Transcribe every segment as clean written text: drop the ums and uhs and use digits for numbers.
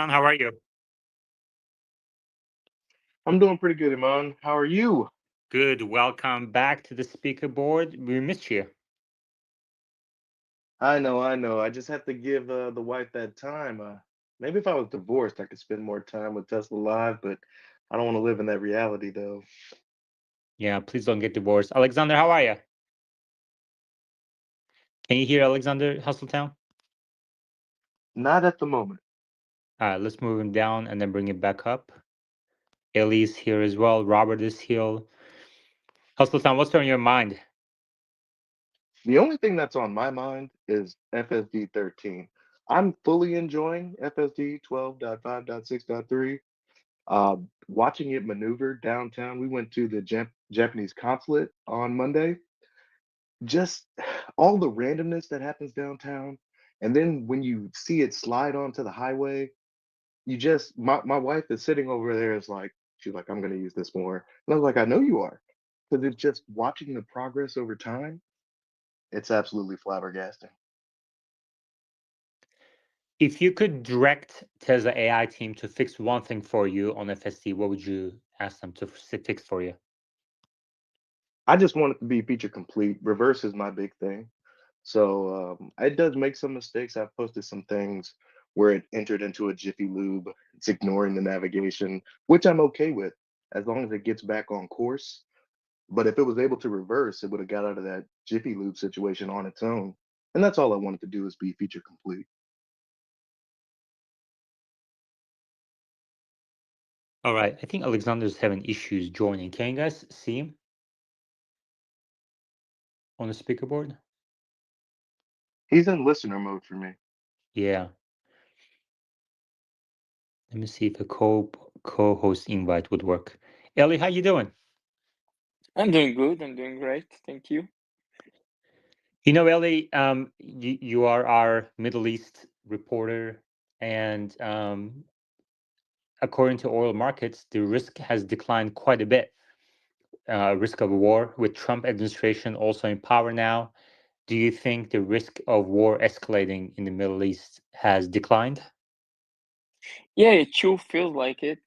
Alexan. How are you? I'm doing pretty good, Iman. How are you? Good. Welcome back to the speaker board. We missed you. I know. I just have to give the wife that time. Maybe if I was divorced, I could spend more time with Tesla Live, but I don't want to live in that reality, though. Yeah, please don't get divorced. Alexander, how are you? Can you hear Alexander Hustletown? Not at the moment. Let's move him down and then bring him back up. Ellie's here as well. Robert is here. Hustletown, what's on your mind? The only thing that's on my mind is FSD 13. I'm fully enjoying FSD 12.5.6.3. Watching it maneuver downtown, we went to the Japanese consulate on Monday. Just all the randomness that happens downtown. And then when you see it slide onto the highway, my wife is sitting over there is like, she's like, I'm gonna use this more. And I was like, I know you are. Because it's just watching the progress over time, it's absolutely flabbergasting. If you could direct Tesla AI team to fix one thing for you on FSD, what would you ask them to fix for you? I just want it to be feature complete. Reverse is my big thing. So it does make some mistakes. I've posted some things where it entered into a Jiffy Lube. It's ignoring the navigation, which I'm okay with as long as it gets back on course. But if it was able to reverse, it would have got out of that Jiffy Lube situation on its own. And that's all I wanted to do is be feature complete. All right. I think Alexander's having issues joining. Can you guys see him on the speaker board? He's in listener mode for me. Yeah. Let me see if a co-host invite would work. Ellie, how you doing? I'm doing good. I'm doing great. Thank you. You know, Ellie, you are our Middle East reporter, and according to oil markets, the risk has declined quite a bit. Risk of war with Trump administration also in power now. Do you think the risk of war escalating in the Middle East has declined? Yeah, it sure feels like it.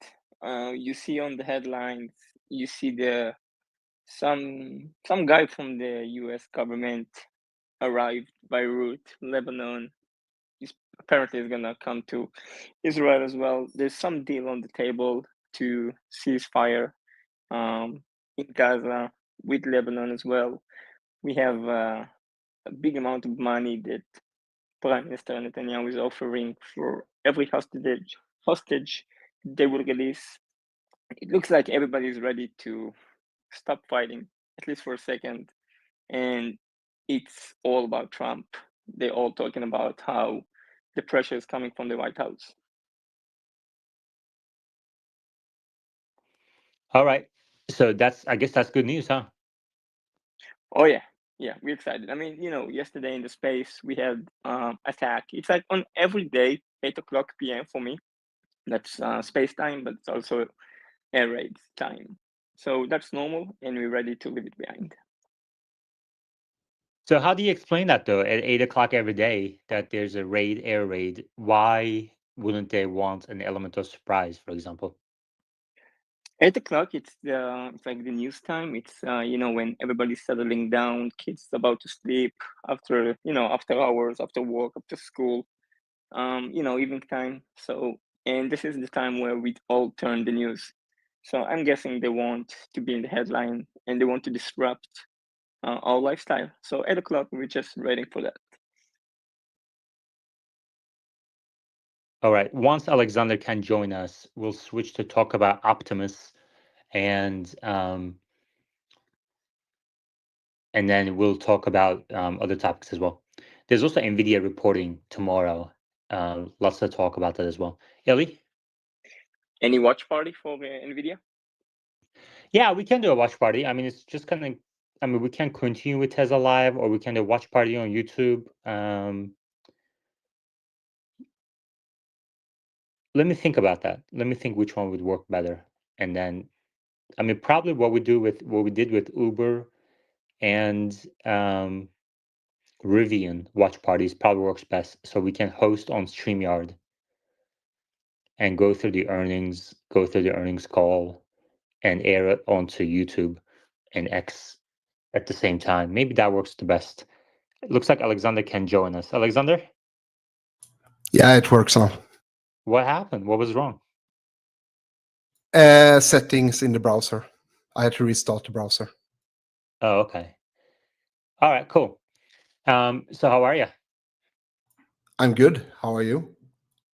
You see on the headlines, you see the some guy from the U.S. government arrived Beirut, Lebanon. He's apparently is gonna come to Israel as well. There's some deal on the table to cease fire in Gaza with Lebanon as well. We have a big amount of money that Prime Minister Netanyahu is offering for every hostage they will release. It looks like everybody is ready to stop fighting, at least for a second. And it's all about Trump. They're all talking about how the pressure is coming from the White House. All right. So I guess that's good news, huh? Oh yeah, yeah, we're excited. I mean, yesterday in the space we had attack. It's like on every day, 8 o'clock p.m. for me. That's space time, but it's also air raid time. So that's normal, and we're ready to leave it behind. So how do you explain that though? At 8 o'clock every day, that there's a air raid. Why wouldn't they want an element of surprise, for example? 8 o'clock, it's like the news time. It's when everybody's settling down, kids about to sleep after after hours, after work, after school, evening time. So and this is the time where we all turn the news. So I'm guessing they want to be in the headline and they want to disrupt our lifestyle. So 8 o'clock, we're just waiting for that. All right. Once Alexander can join us, we'll switch to talk about Optimus, and then we'll talk about other topics as well. There's also Nvidia reporting tomorrow. Lots to talk about that as well. Ellie? Any watch party for Nvidia? Yeah, we can do a watch party. I mean, it's just kind of. I mean, we can continue with Tesla Live, or we can do a watch party on YouTube. Let me think about that. Let me think which one would work better, and then, I mean, probably what we did with Uber and Rivian watch parties probably works best. So we can host on StreamYard, and go through the earnings, call, and air it onto YouTube and X at the same time. Maybe that works the best. It looks like Alexander can join us. Alexander, Yeah, it works now. what happened? What was wrong? Settings in the browser. I had to restart the browser. Oh, okay. All right, cool. So how are you? I'm good. How are you?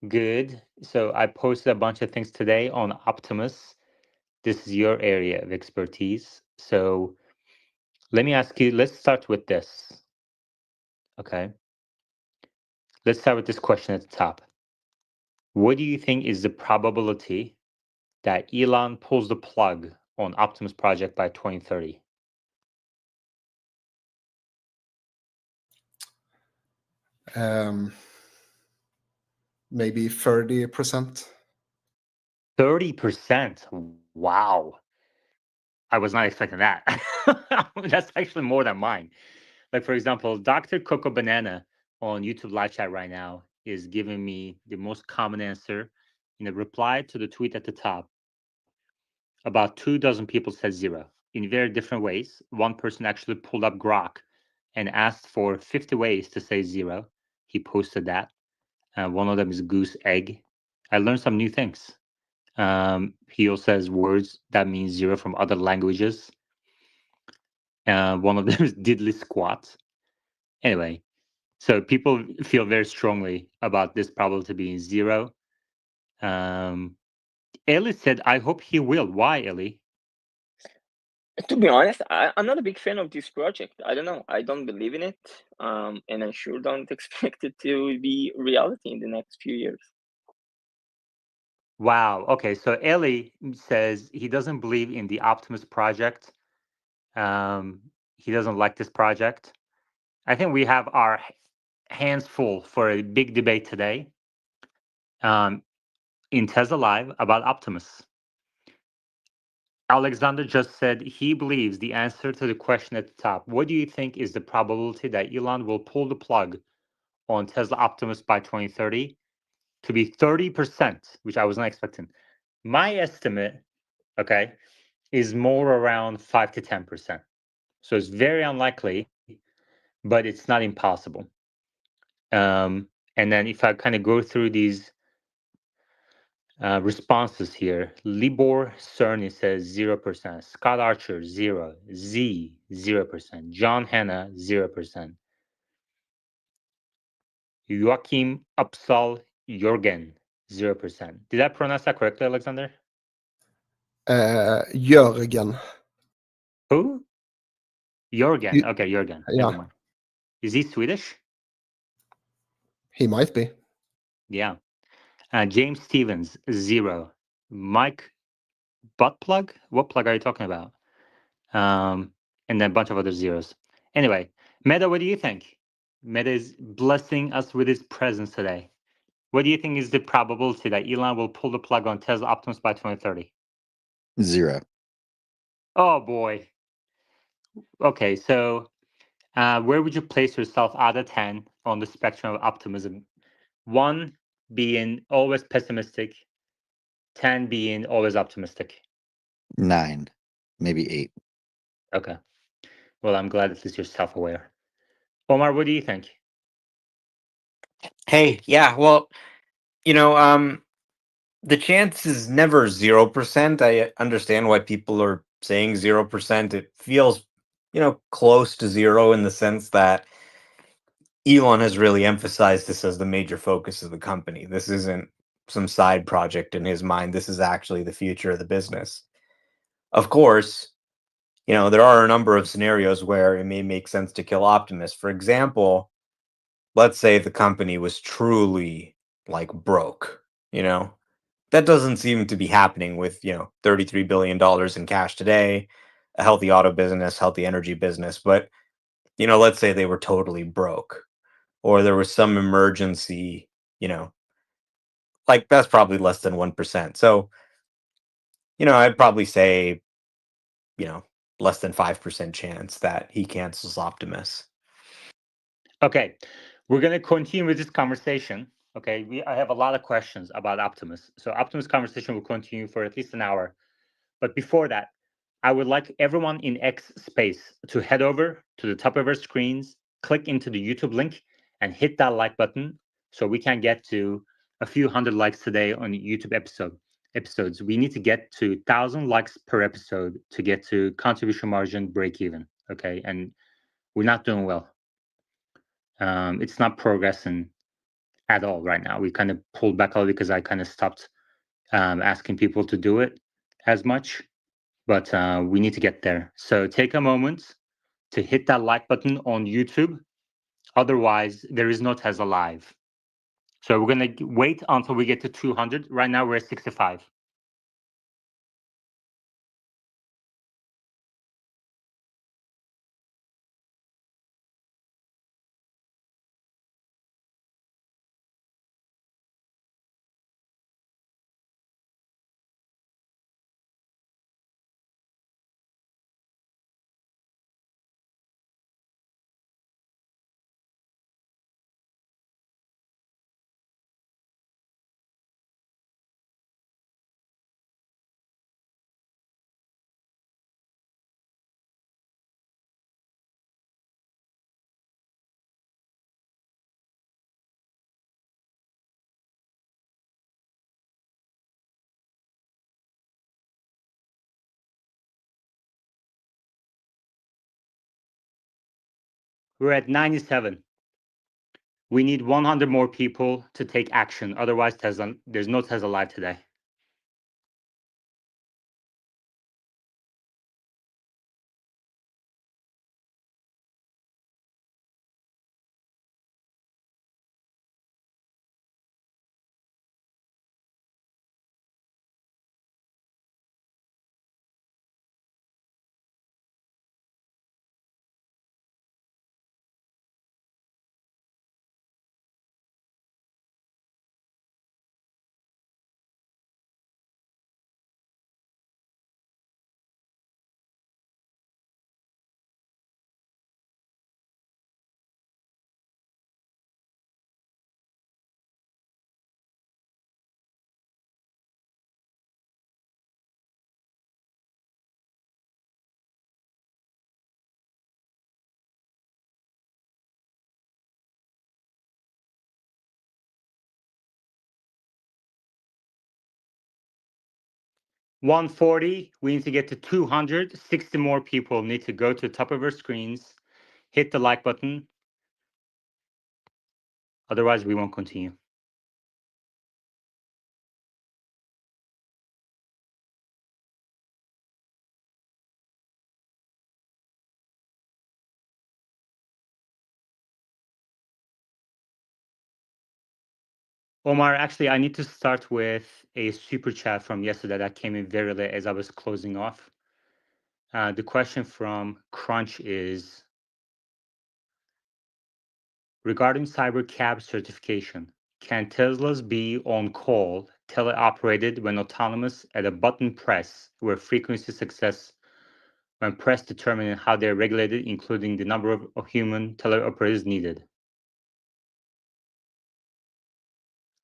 Good. So I posted a bunch of things today on Optimus. This is your area of expertise. So let me ask you, let's start with this. Okay. Let's start with this question at the top. What do you think is the probability that Elon pulls the plug on Optimus project by 2030? Maybe 30%. 30%. Wow. I was not expecting that. That's actually more than mine. Like, for example, Dr. Coco Banana on YouTube live chat right now is giving me the most common answer in a reply to the tweet at the top. About 24 people said zero in very different ways. One person actually pulled up Grok and asked for 50 ways to say zero. He posted that. One of them is goose egg. I learned some new things. He also has words that mean zero from other languages. One of them is diddly squat. Anyway, so people feel very strongly about this probability being zero. Ellie said, I hope he will. Why, Ellie? To be honest, I'm not a big fan of this project. I don't know. I don't believe in it, and I sure don't expect it to be reality in the next few years. Wow. Okay. So Ellie says he doesn't believe in the Optimus project. He doesn't like this project. I think we have our hands full for a big debate today in Tesla Live about Optimus. Alexander just said he believes the answer to the question at the top. What do you think is the probability that Elon will pull the plug on Tesla Optimus by 2030 to be 30%, which I was not expecting? My estimate, okay, is more around 5 to 10%. So it's very unlikely, but it's not impossible. And then if I kind of go through these responses here, Libor Cerny says 0%, Scott Archer 0, Z 0%, John Hanna 0%, Joachim Upsal Jorgen 0%. Did I pronounce that correctly, Alexander? Jörgen. Who? Jorgen. Okay, Jorgen. Yeah, Never mind. Is he Swedish? he might be. Yeah. James Stevens 0. Mike Butt plug? What plug are you talking about? And then a bunch of other zeros. Anyway, Meta, what do you think? Meta is blessing us with his presence today. What do you think is the probability that Elon will pull the plug on Tesla Optimus by 2030? 0. Oh boy. Okay, so where would you place yourself out of 10 on the spectrum of optimism? 1 being always pessimistic, 10 being always optimistic. 9, maybe 8. Okay. Well, I'm glad at least you're self-aware. Omar, what do you think? Hey, yeah, well, the chance is never 0%. I understand why people are saying 0%. It feels, close to zero in the sense that Elon has really emphasized this as the major focus of the company. This isn't some side project in his mind. This is actually the future of the business. Of course, there are a number of scenarios where it may make sense to kill Optimus. For example, let's say the company was truly like broke, that doesn't seem to be happening with, $33 billion in cash today, a healthy auto business, healthy energy business. But, let's say they were totally broke or there was some emergency, like that's probably less than 1%. So, I'd probably say, less than 5% chance that he cancels Optimus. Okay, we're going to continue with this conversation. Okay, I have a lot of questions about Optimus. So Optimus conversation will continue for at least an hour. But before that, I would like everyone in X space to head over to the top of our screens, click into the YouTube link, and hit that like button so we can get to a few hundred likes today on YouTube episodes. We need to get to 1,000 likes per episode to get to contribution margin break even. Okay, and we're not doing well. It's not progressing at all right now. We kind of pulled back a little because I kind of stopped asking people to do it as much, but we need to get there. So take a moment to hit that like button on YouTube. Otherwise, there is no Tesla Live. So we're going to wait until we get to 200. Right now, we're at 65. We're at 97. We need 100 more people to take action. Otherwise, there's no Tesla Live today. $140. We need to get to 200. 60 more people need to go to the top of our screens, hit the like button. Otherwise, we won't continue. Omar, actually, I need to start with a super chat from yesterday that came in very late as I was closing off. The question from Crunch is regarding cyber cab certification. Can Teslas be on call, teleoperated when autonomous at a button press where frequency success when pressed determining how they're regulated, including the number of human teleoperators needed?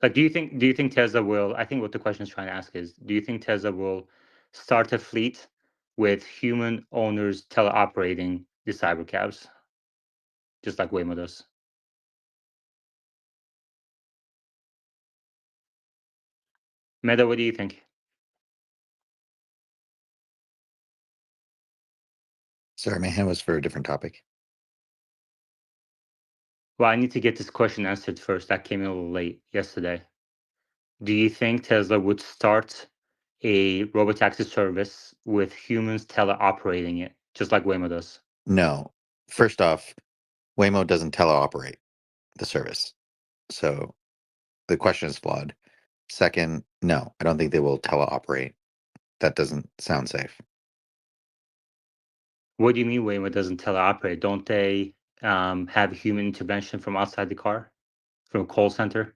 Like, do you think Tesla will? I think what the question is trying to ask is, do you think Tesla will start a fleet with human owners teleoperating the cybercabs, just like Waymo does? Meta, what do you think? Sorry, my hand was for a different topic. Well, I need to get this question answered first. That came in a little late yesterday. Do you think Tesla would start a robotaxi service with humans teleoperating it, just like Waymo does? No. First off, Waymo doesn't teleoperate the service. So the question is flawed. Second, no, I don't think they will teleoperate. That doesn't sound safe. What do you mean Waymo doesn't teleoperate? Don't they have human intervention from outside the car, from a call center?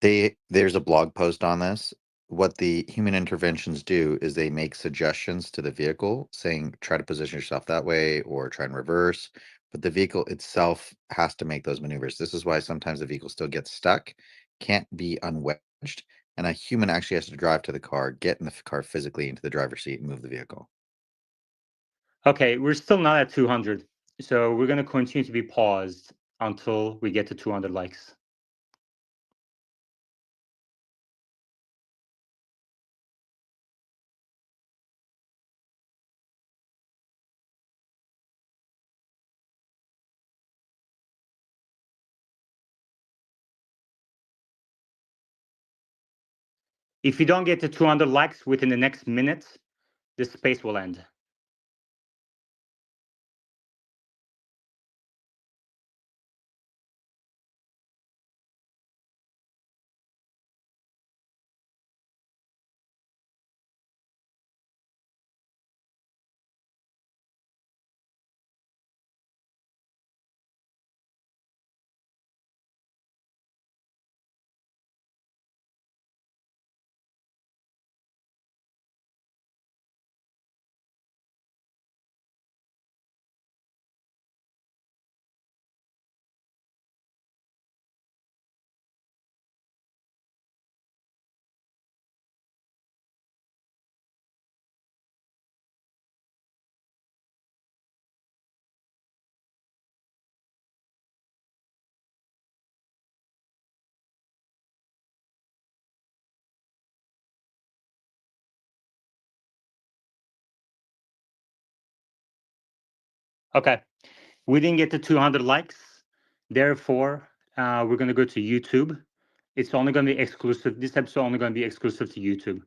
There's a blog post on this. What the human interventions do is they make suggestions to the vehicle saying try to position yourself that way or try and reverse, but the vehicle itself has to make those maneuvers. This is why sometimes the vehicle still gets stuck can't be unwedged, and a human actually has to drive to the car, get in the car physically into the driver's seat, and move the vehicle. Okay, we're still not at 200, so we're going to continue to be paused until we get to 200 likes. If you don't get to 200 likes within the next minute, this space will end. Okay, we didn't get to 200 likes. Therefore, we're going to go to YouTube. It's only going to be exclusive. This episode is only going to be exclusive to YouTube.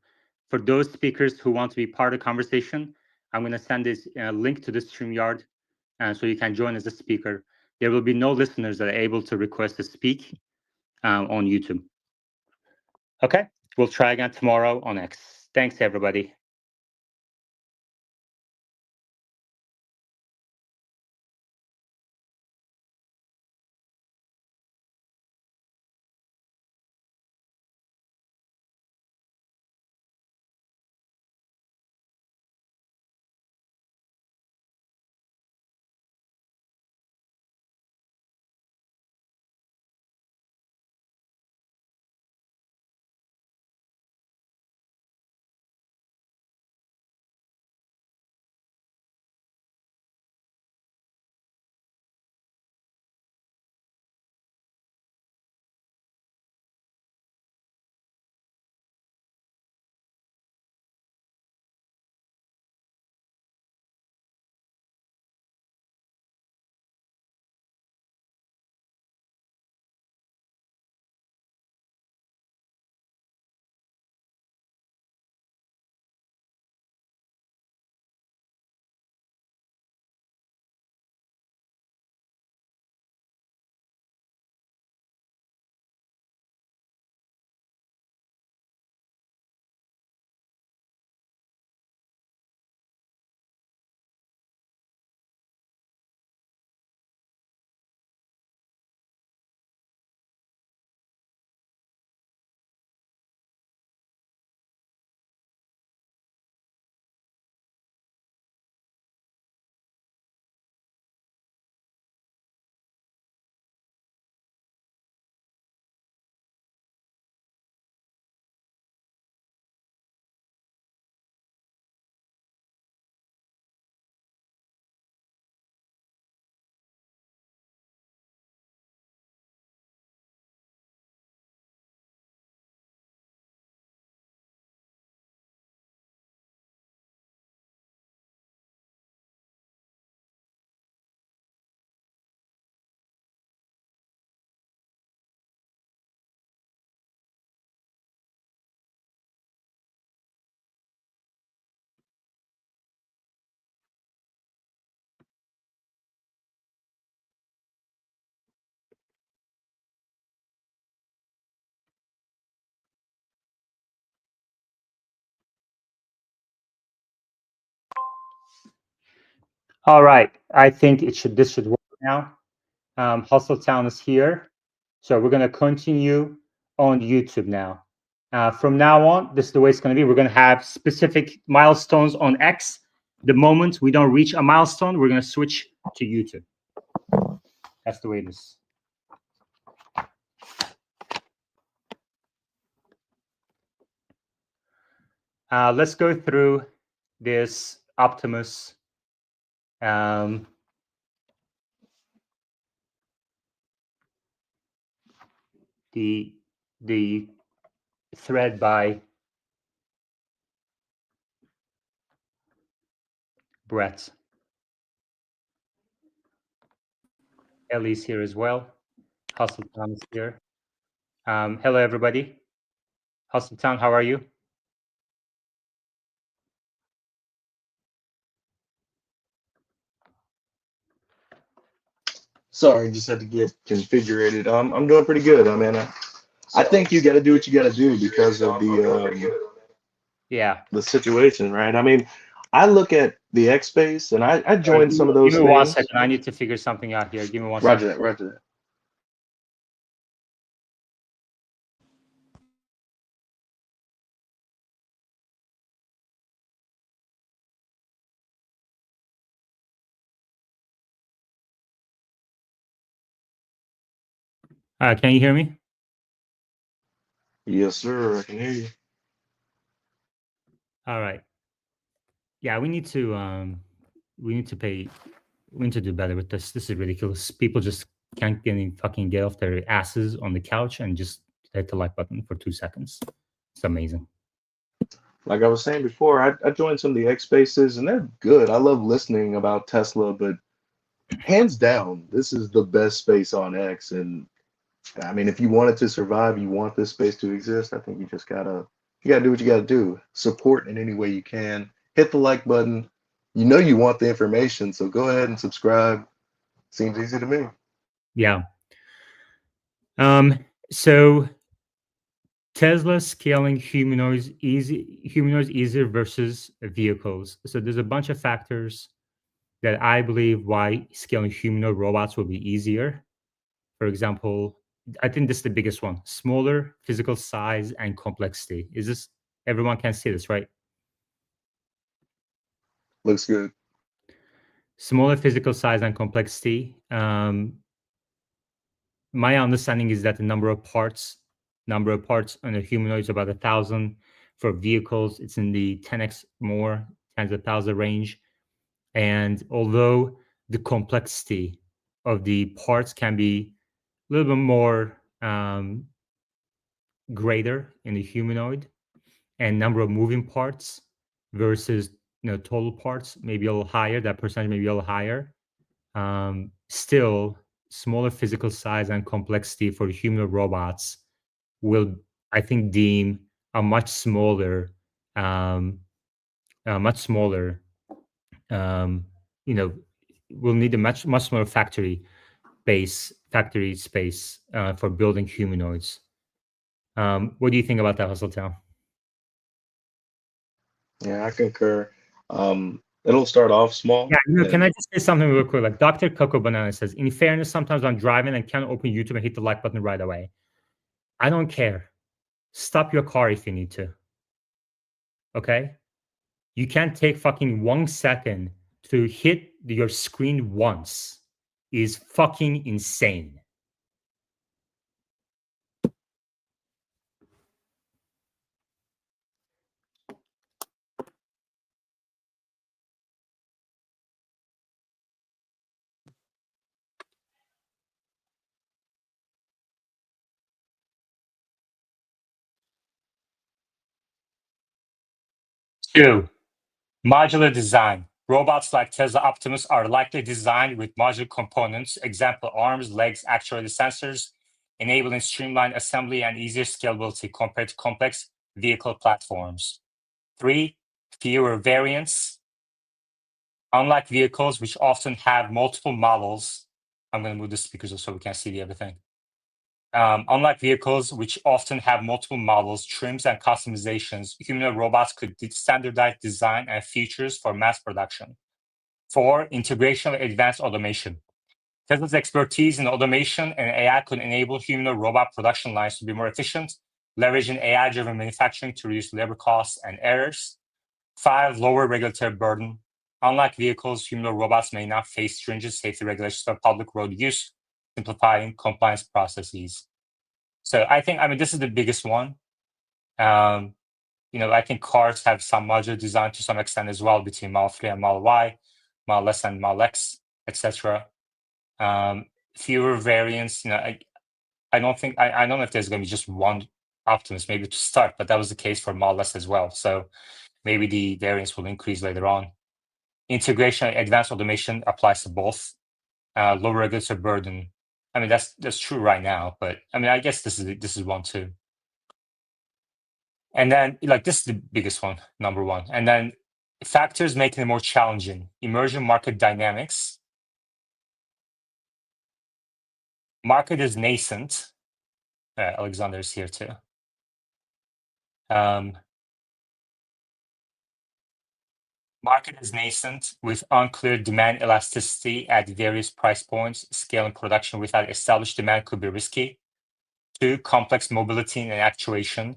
For those speakers who want to be part of the conversation, I'm going to send this link to the StreamYard so you can join as a speaker. There will be no listeners that are able to request to speak on YouTube. Okay, we'll try again tomorrow on X. Thanks, everybody. All right, I think this should work now. Hustle Town is here. So we're going to continue on YouTube now. From now on, this is the way it's going to be. We're going to have specific milestones on X. The moment we don't reach a milestone, we're going to switch to YouTube. That's the way it is. Let's go through this Optimus. The thread by Brett. Ellie's here as well. Hustletown is here. Hello, everybody. Hustletown, how are you? Sorry, just had to get configured. I'm doing pretty good. I mean, I think you got to do what you got to do because of the situation, right? I mean, I look at the X space and I joined some of those Give me 1 things. second. I need to figure something out here. Give me 1 Roger second. that. Roger that. Can you hear me? Yes, sir. I can hear you. All right. Yeah, we need to do better with this. This is ridiculous. People just can't fucking get off their asses on the couch and just hit the like button for 2 seconds. It's amazing. Like I was saying before, I joined some of the X spaces and they're good. I love listening about Tesla, but hands down, this is the best space on X. And I mean, if you want it to survive, you want this space to exist, I think you gotta do what you gotta do. Support in any way you can. Hit the like button. You know you want the information, so go ahead and subscribe. Seems easy to me. Yeah. So Tesla scaling humanoids easier versus vehicles. So there's a bunch of factors that I believe why scaling humanoid robots will be easier. For example, I think this is the biggest one: smaller physical size and complexity. Is this everyone can see this, right? Looks good. Smaller physical size and complexity. My understanding is that the number of parts on a humanoid is about 1,000. For vehicles, it's in the 10x more, times 1,000 range. And although the complexity of the parts can be a little bit more greater in the humanoid, and number of moving parts versus total parts maybe a little higher, that percentage may be a little higher. Still, smaller physical size and complexity for humanoid robots will, I think, deem a much smaller, um, much smaller. We'll need a much smaller factory space for building humanoids. What do you think about that, Hustletown? Yeah, I concur. It'll start off small. Yeah, can I just say something real quick? Like Dr. Coco Banana says, in fairness, sometimes I'm driving and can't open YouTube and hit the like button right away. I don't care. Stop your car if you need to. Okay? You can't take fucking 1 second to hit your screen once. Is fucking insane. Two, modular design. Robots like Tesla Optimus are likely designed with modular components, example arms, legs, actuator sensors, enabling streamlined assembly and easier scalability compared to complex vehicle platforms. 3, fewer variants. Unlike vehicles, which often have multiple models, I'm going to move the speakers so we can see everything. Unlike vehicles, which often have multiple models, trims, and customizations, humanoid robots could standardize design and features for mass production. 4, integration of advanced automation. Tesla's expertise in automation and AI could enable humanoid robot production lines to be more efficient, leveraging AI-driven manufacturing to reduce labor costs and errors. 5, lower regulatory burden. Unlike vehicles, humanoid robots may not face stringent safety regulations for public road use, simplifying compliance processes. So I mean, this is the biggest one. I think cars have some modular design to some extent as well between Model 3 and Model Y, Model S and Model X, etc. Fewer variants. I don't think I don't know if there's going to be just one Optimus maybe to start, but that was the case for Model S as well. So maybe the variants will increase later on. Integration, advanced automation applies to both. Lower regulatory burden. I mean, that's true right now, but I mean, I guess this is one too. And then, this is the biggest one, number one. And then factors making it more challenging: emerging market dynamics. Market is nascent. Alexander is here too. Market is nascent with unclear demand elasticity at various price points. Scaling production without established demand could be risky. 2, complex mobility and actuation.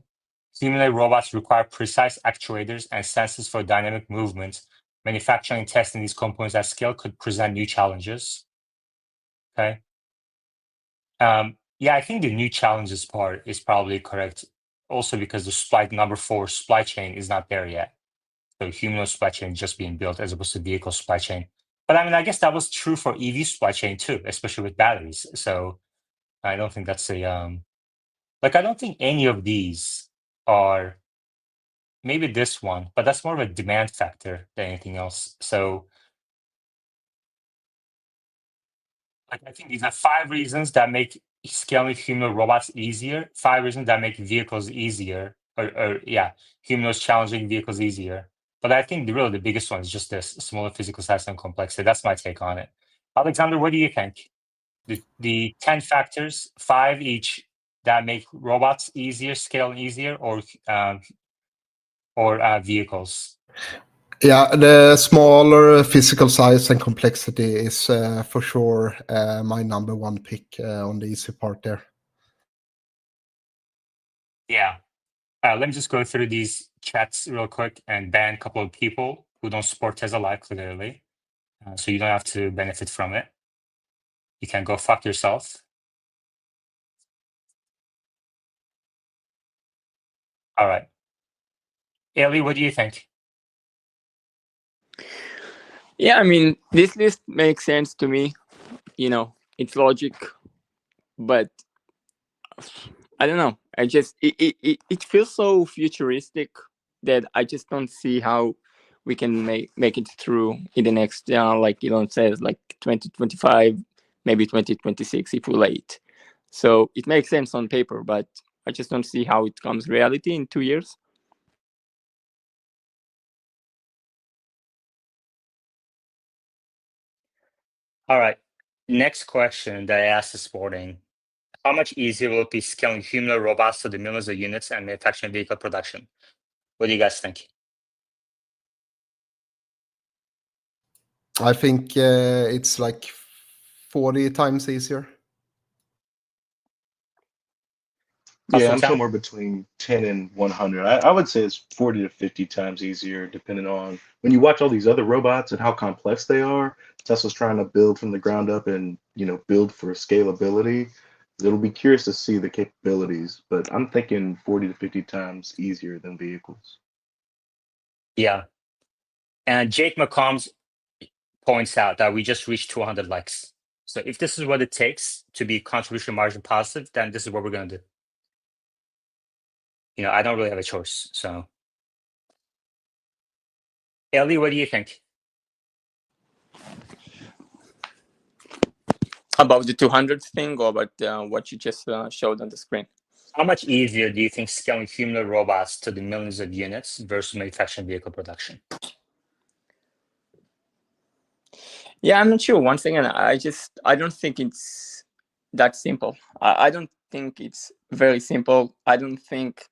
Humanoid robots require precise actuators and sensors for dynamic movement. Manufacturing and testing these components at scale could present new challenges. Okay. Yeah, I think the new challenges part is probably correct. Also because the number 4 supply chain is not there yet. So humanoid supply chain is just being built as opposed to vehicle supply chain. But I mean, I guess that was true for EV supply chain too, especially with batteries. So I don't think that's I don't think any of these are, maybe this one, but that's more of a demand factor than anything else. So I think these are 5 reasons that make scaling humanoid robots easier, 5 reasons that make vehicles easier, or humanoids challenging, vehicles easier. But I think the biggest one is just this smaller physical size and complexity. That's my take on it. Alexander, what do you think? The 10 factors, 5 each, that make robots easier, scaling easier, or vehicles? Yeah, the smaller physical size and complexity is for sure my number one pick on the easy part there. Yeah. Let me just go through these chats real quick and ban a couple of people who don't support TSLA clearly. So you don't have to benefit from it. You can go fuck yourself. All right. Ellie, what do you think? Yeah, I mean, this list makes sense to me. It's logic, but I don't know. It feels so futuristic that I just don't see how we can make it through in the next, like Elon says, like 2025, maybe 2026 if we're late. So it makes sense on paper, but I just don't see how it comes reality in 2 years. All right. Next question that I asked this morning: how much easier will it be scaling humanoid robots to the millions of units and manufacturing vehicle production? What do you guys think? I think it's like 40 times easier. Yeah, Custom I'm Town? somewhere between 10 and 100. I would say it's 40 to 50 times easier, depending on when you watch all these other robots and how complex they are. Tesla's trying to build from the ground up and, build for scalability. It'll be curious to see the capabilities, but I'm thinking 40 to 50 times easier than vehicles. Yeah. And Jake McCombs points out that we just reached 200 likes. So if this is what it takes to be contribution margin positive, then this is what we're going to do. I don't really have a choice. So, Ellie, what do you think? About the 200 thing, or about what you just showed on the screen? How much easier do you think scaling humanoid robots to the millions of units versus manufacturing vehicle production? Yeah, I'm not sure. Once again, I don't think it's that simple. I don't think it's very simple. I don't think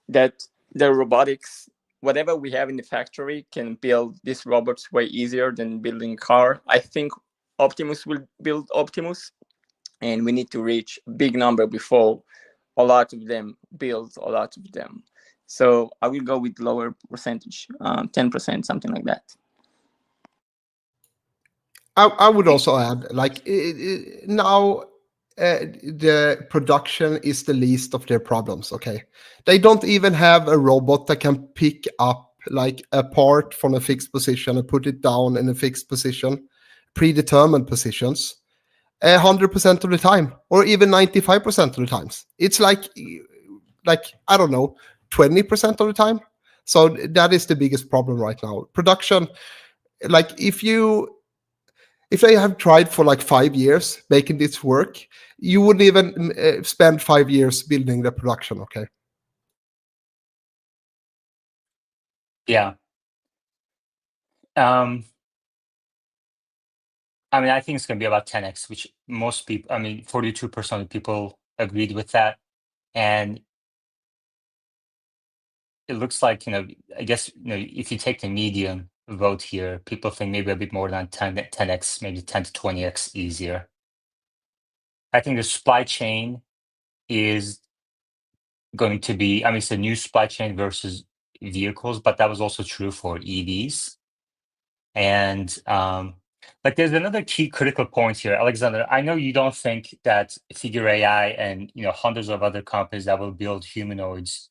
that the robotics, whatever we have in the factory, can build these robots way easier than building a car. I think Optimus will build Optimus, and we need to reach a big number before a lot of them build a lot of them. So I will go with lower percentage, 10%, something like that. I would also add, now the production is the least of their problems. Okay, they don't even have a robot that can pick up like a part from a fixed position and put it down in a fixed position, predetermined positions, 100% of the time, or even 95% of the times. It's like I don't know, 20% of the time. So that is the biggest problem right now. Production, like if they have tried for like 5 years making this work, you wouldn't even spend 5 years building the production. Okay. Yeah. I mean, I think it's going to be about 10x, which most people, I mean, 42% of people agreed with that. And it looks like, I guess, if you take the median vote here, people think maybe a bit more than 10x, maybe 10 to 20x easier. I think the supply chain is going to be, I mean, it's a new supply chain versus vehicles, but that was also true for EVs. And like there's another key critical point here, Alexander. I know you don't think that Figure AI and hundreds of other companies that will build humanoids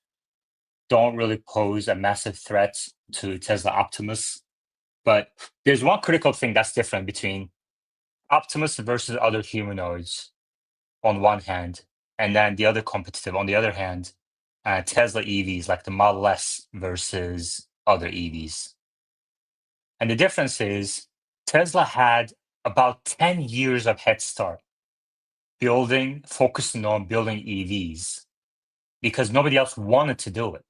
don't really pose a massive threat to Tesla Optimus. But there's one critical thing that's different between Optimus versus other humanoids on one hand, and then the other competitive on the other hand, Tesla EVs like the Model S versus other EVs. And the difference is Tesla had about 10 years of head start focusing on building EVs because nobody else wanted to do it.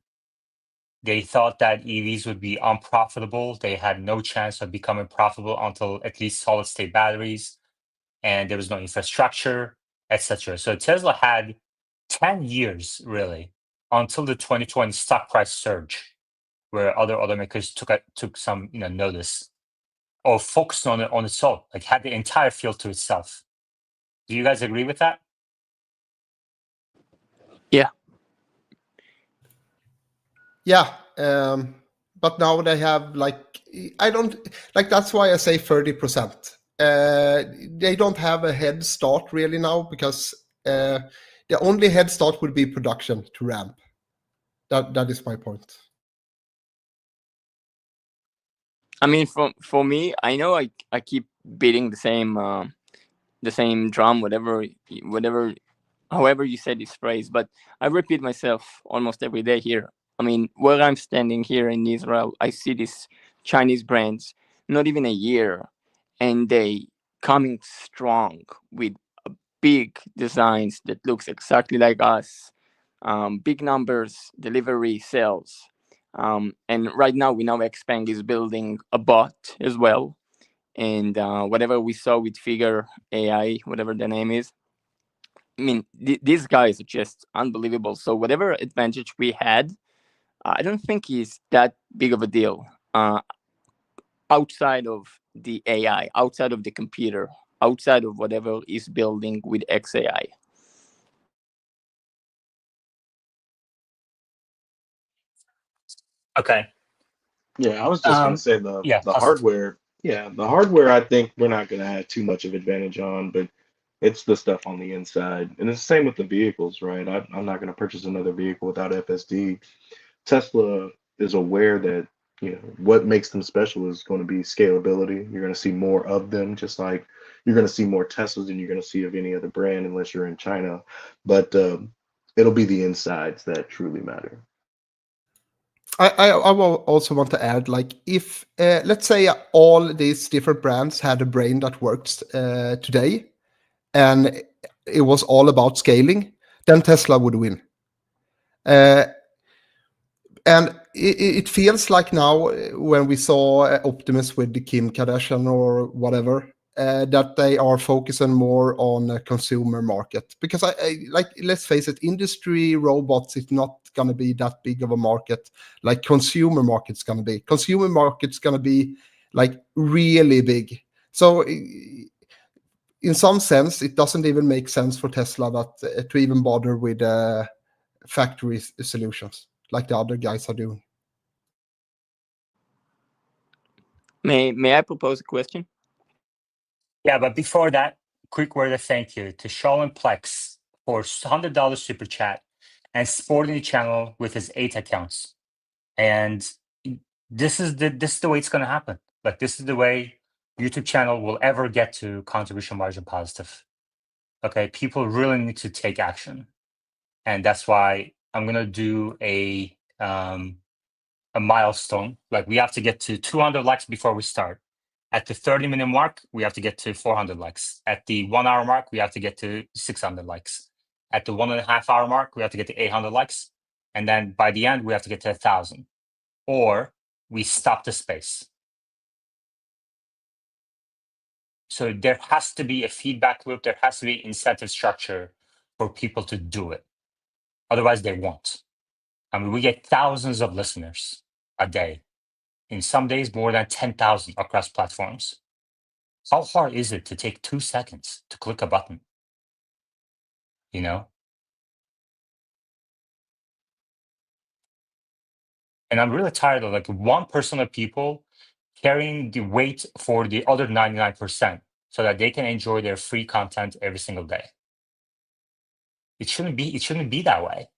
They thought that EVs would be unprofitable. They had no chance of becoming profitable until at least solid state batteries, and there was no infrastructure, etc. So Tesla had 10 years really until the 2020 stock price surge, where other automakers took some notice or focused on it on its own, like had the entire field to itself. Do you guys agree with that? Yeah. Yeah. But now they have I don't like, that's why I say 30%. They don't have a head start really now because the only head start would be production to ramp. That is my point. I mean, for me, I know I keep beating the same drum, whatever, however you say this phrase, but I repeat myself almost every day here. I mean, where I'm standing here in Israel, I see these Chinese brands, not even a year, and they coming strong with big designs that looks exactly like us, big numbers, delivery, sales. And right now, we know Xpeng is building a bot as well. And whatever we saw with Figure AI, whatever the name is, I mean, these guys are just unbelievable. So whatever advantage we had, I don't think is that big of a deal. Outside of the AI, outside of the computer, outside of whatever is building with XAI. Okay. Yeah, I was just gonna say Yeah, the hardware. Yeah, the hardware. I think we're not gonna have too much of advantage on, but it's the stuff on the inside, and it's the same with the vehicles, right? I'm not gonna purchase another vehicle without FSD. Tesla is aware that what makes them special is going to be scalability. You're going to see more of them, just like you're going to see more Teslas than you're going to see of any other brand, unless you're in China. But it'll be the insides that truly matter. I will also want to add, like, if let's say all these different brands had a brain that works today, and it was all about scaling, then Tesla would win. And it feels like now, when we saw Optimus with the Kim Kardashian or whatever, that they are focusing more on a consumer market. Because like, let's face it, industry robots is not going to be that big of a market like consumer market's going to be. Consumer market's going to be like really big. So in some sense, it doesn't even make sense for Tesla that to even bother with factory solutions like the other guys are doing. May I propose a question? Yeah, but before that, quick word of thank you to Shaolin Plex for $100 super chat and supporting the channel with his 8 accounts. And this is the way it's going to happen. Like, this is the way YouTube channel will ever get to contribution margin positive. Okay, people really need to take action, and that's why I'm gonna do a milestone. Like, we have to get to 200 likes before we start. At the 30-minute mark, we have to get to 400 likes. At the 1 hour mark, we have to get to 600 likes. At the 1.5 hour mark, we have to get to 800 likes, and then by the end, we have to get to 1,000, or we stop the space. So there has to be a feedback loop. There has to be incentive structure for people to do it. Otherwise, they won't. I mean, we get thousands of listeners a day. In some days, more than 10,000 across platforms. How hard is it to take 2 seconds to click a button? You know? And I'm really tired of like 1% of people carrying the weight for the other 99% so that they can enjoy their free content every single day. It shouldn't be that way.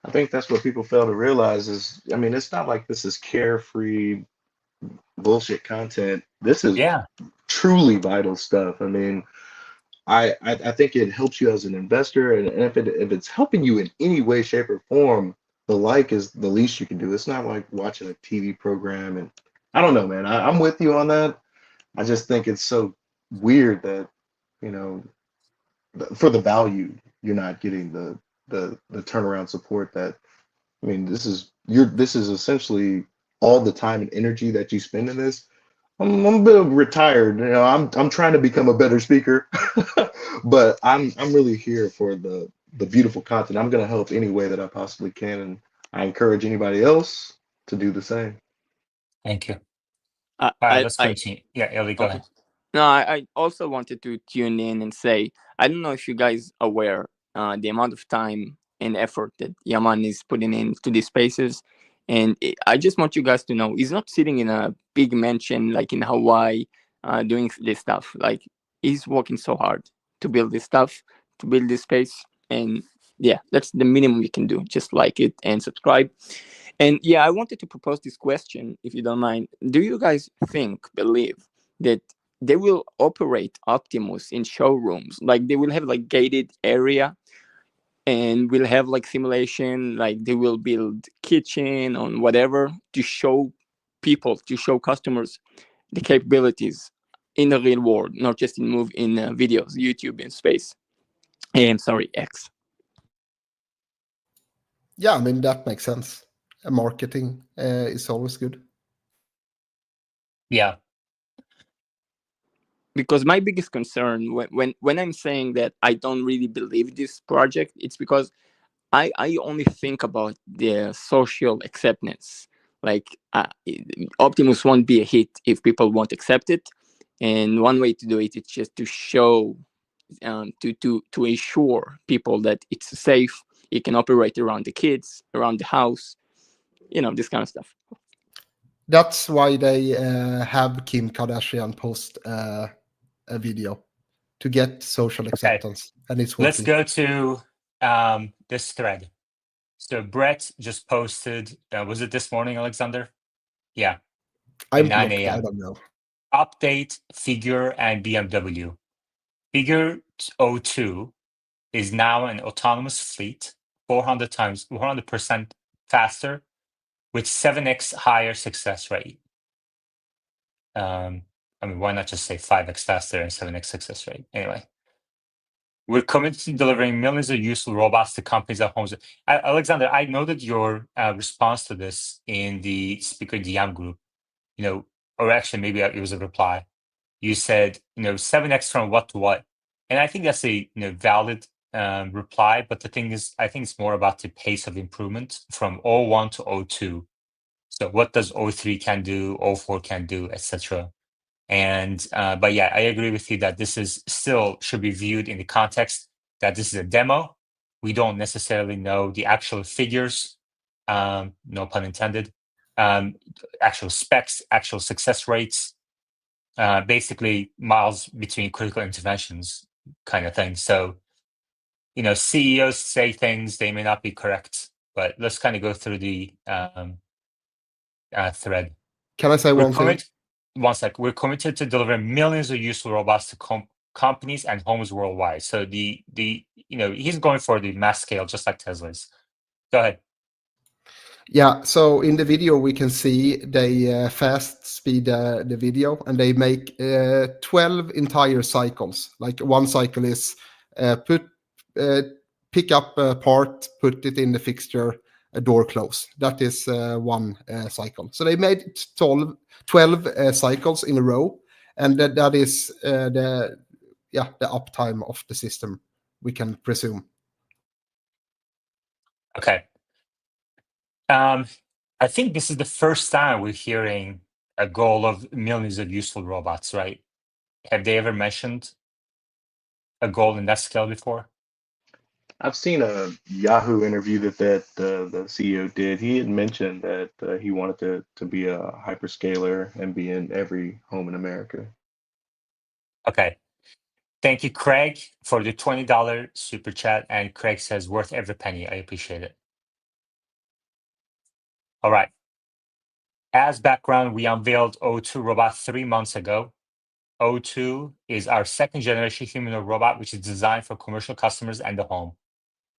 I think that's what people fail to realize is, I mean, it's not like this is carefree bullshit content. This is Yeah. truly vital stuff. I mean, I think it helps you as an investor, and if it's helping you in any way, shape, or form, the like is the least you can do. It's not like watching a TV program, and I don't know, man. I'm with you on that. I just think it's so weird that, you know, for the value, you're not getting the turnaround support that, I mean, this is essentially all the time and energy that you spend in this. I'm a bit retired, you know. I'm trying to become a better speaker, but I'm really here for the beautiful content. I'm gonna help any way that I possibly can, and I encourage anybody else to do the same. Thank you. I, All right, I, let's I continue. Yeah, Ellie, go okay. ahead. No, I also wanted to tune in and say, I don't know if you guys aware the amount of time and effort that Yaman is putting into these spaces. And I just want you guys to know he's not sitting in a big mansion like in Hawaii doing this stuff. Like, he's working so hard to build this stuff, to build this space. And yeah, that's the minimum you can do. Just like it and subscribe. And yeah, I wanted to propose this question, if you don't mind. Do you guys believe that they will operate Optimus in showrooms? Like, they will have like gated area and will have like simulation, like they will build kitchen on whatever to show people, to show customers the capabilities in the real world, not just in videos, YouTube, and space. And sorry, X. Yeah, I mean that makes sense. Marketing is always good. Yeah. Because my biggest concern when I'm saying that I don't really believe this project, it's because I only think about the social acceptance. Like, Optimus won't be a hit if people won't accept it, and one way to do it is just to show, to ensure people that it's safe. It can operate around the kids, around the house, this kind of stuff. That's why they have Kim Kardashian post a video to get social acceptance, and it's Let's working. go to this thread. So Brett just posted, was it this morning, Alexander? Yeah, I've at 9 looked. I a.m. don't know. Update Figure and BMW. Figure 02 is now an autonomous fleet, 400% faster, with 7x higher success rate. I mean, why not just say 5x faster and 7x success rate? Anyway, we're committed to delivering millions of useful robots to companies at homes. Alexander, I noted your response to this in the speaker DM group, or actually maybe it was a reply. You said, 7x from what to what? And I think that's a valid reply. But the thing is, I think it's more about the pace of improvement from O1 to O2. So what does O3 can do, O4 can do, etc. And but yeah, I agree with you that this is still should be viewed in the context that this is a demo. We don't necessarily know the actual figures, no pun intended, actual specs, actual success rates. basically miles between critical interventions kind of thing. So, CEOs say things, they may not be correct, but let's kind of go through the thread. Can I say We're one thing? One sec. We're committed to delivering millions of useful robots to companies and homes worldwide. So he's going for the mass scale, just like Tesla's. Go ahead. Yeah, so in the video we can see they fast speed the video, and they make 12 entire cycles. Like one cycle is pick up a part, put it in the fixture, a door close. That is one cycle. So they made 12 cycles in a row, and that is the uptime of the system, we can presume. Okay. I think this is the first time we're hearing a goal of millions of useful robots, right? Have they ever mentioned a goal in that scale before? I've seen a Yahoo interview that the CEO did. He had mentioned that he wanted to be a hyperscaler and be in every home in America. Okay. Thank you, Craig, for the $20 super chat. And Craig says, worth every penny. I appreciate it. All right. As background, we unveiled O2 robot 3 months ago. O2 is our second generation humanoid robot, which is designed for commercial customers and the home.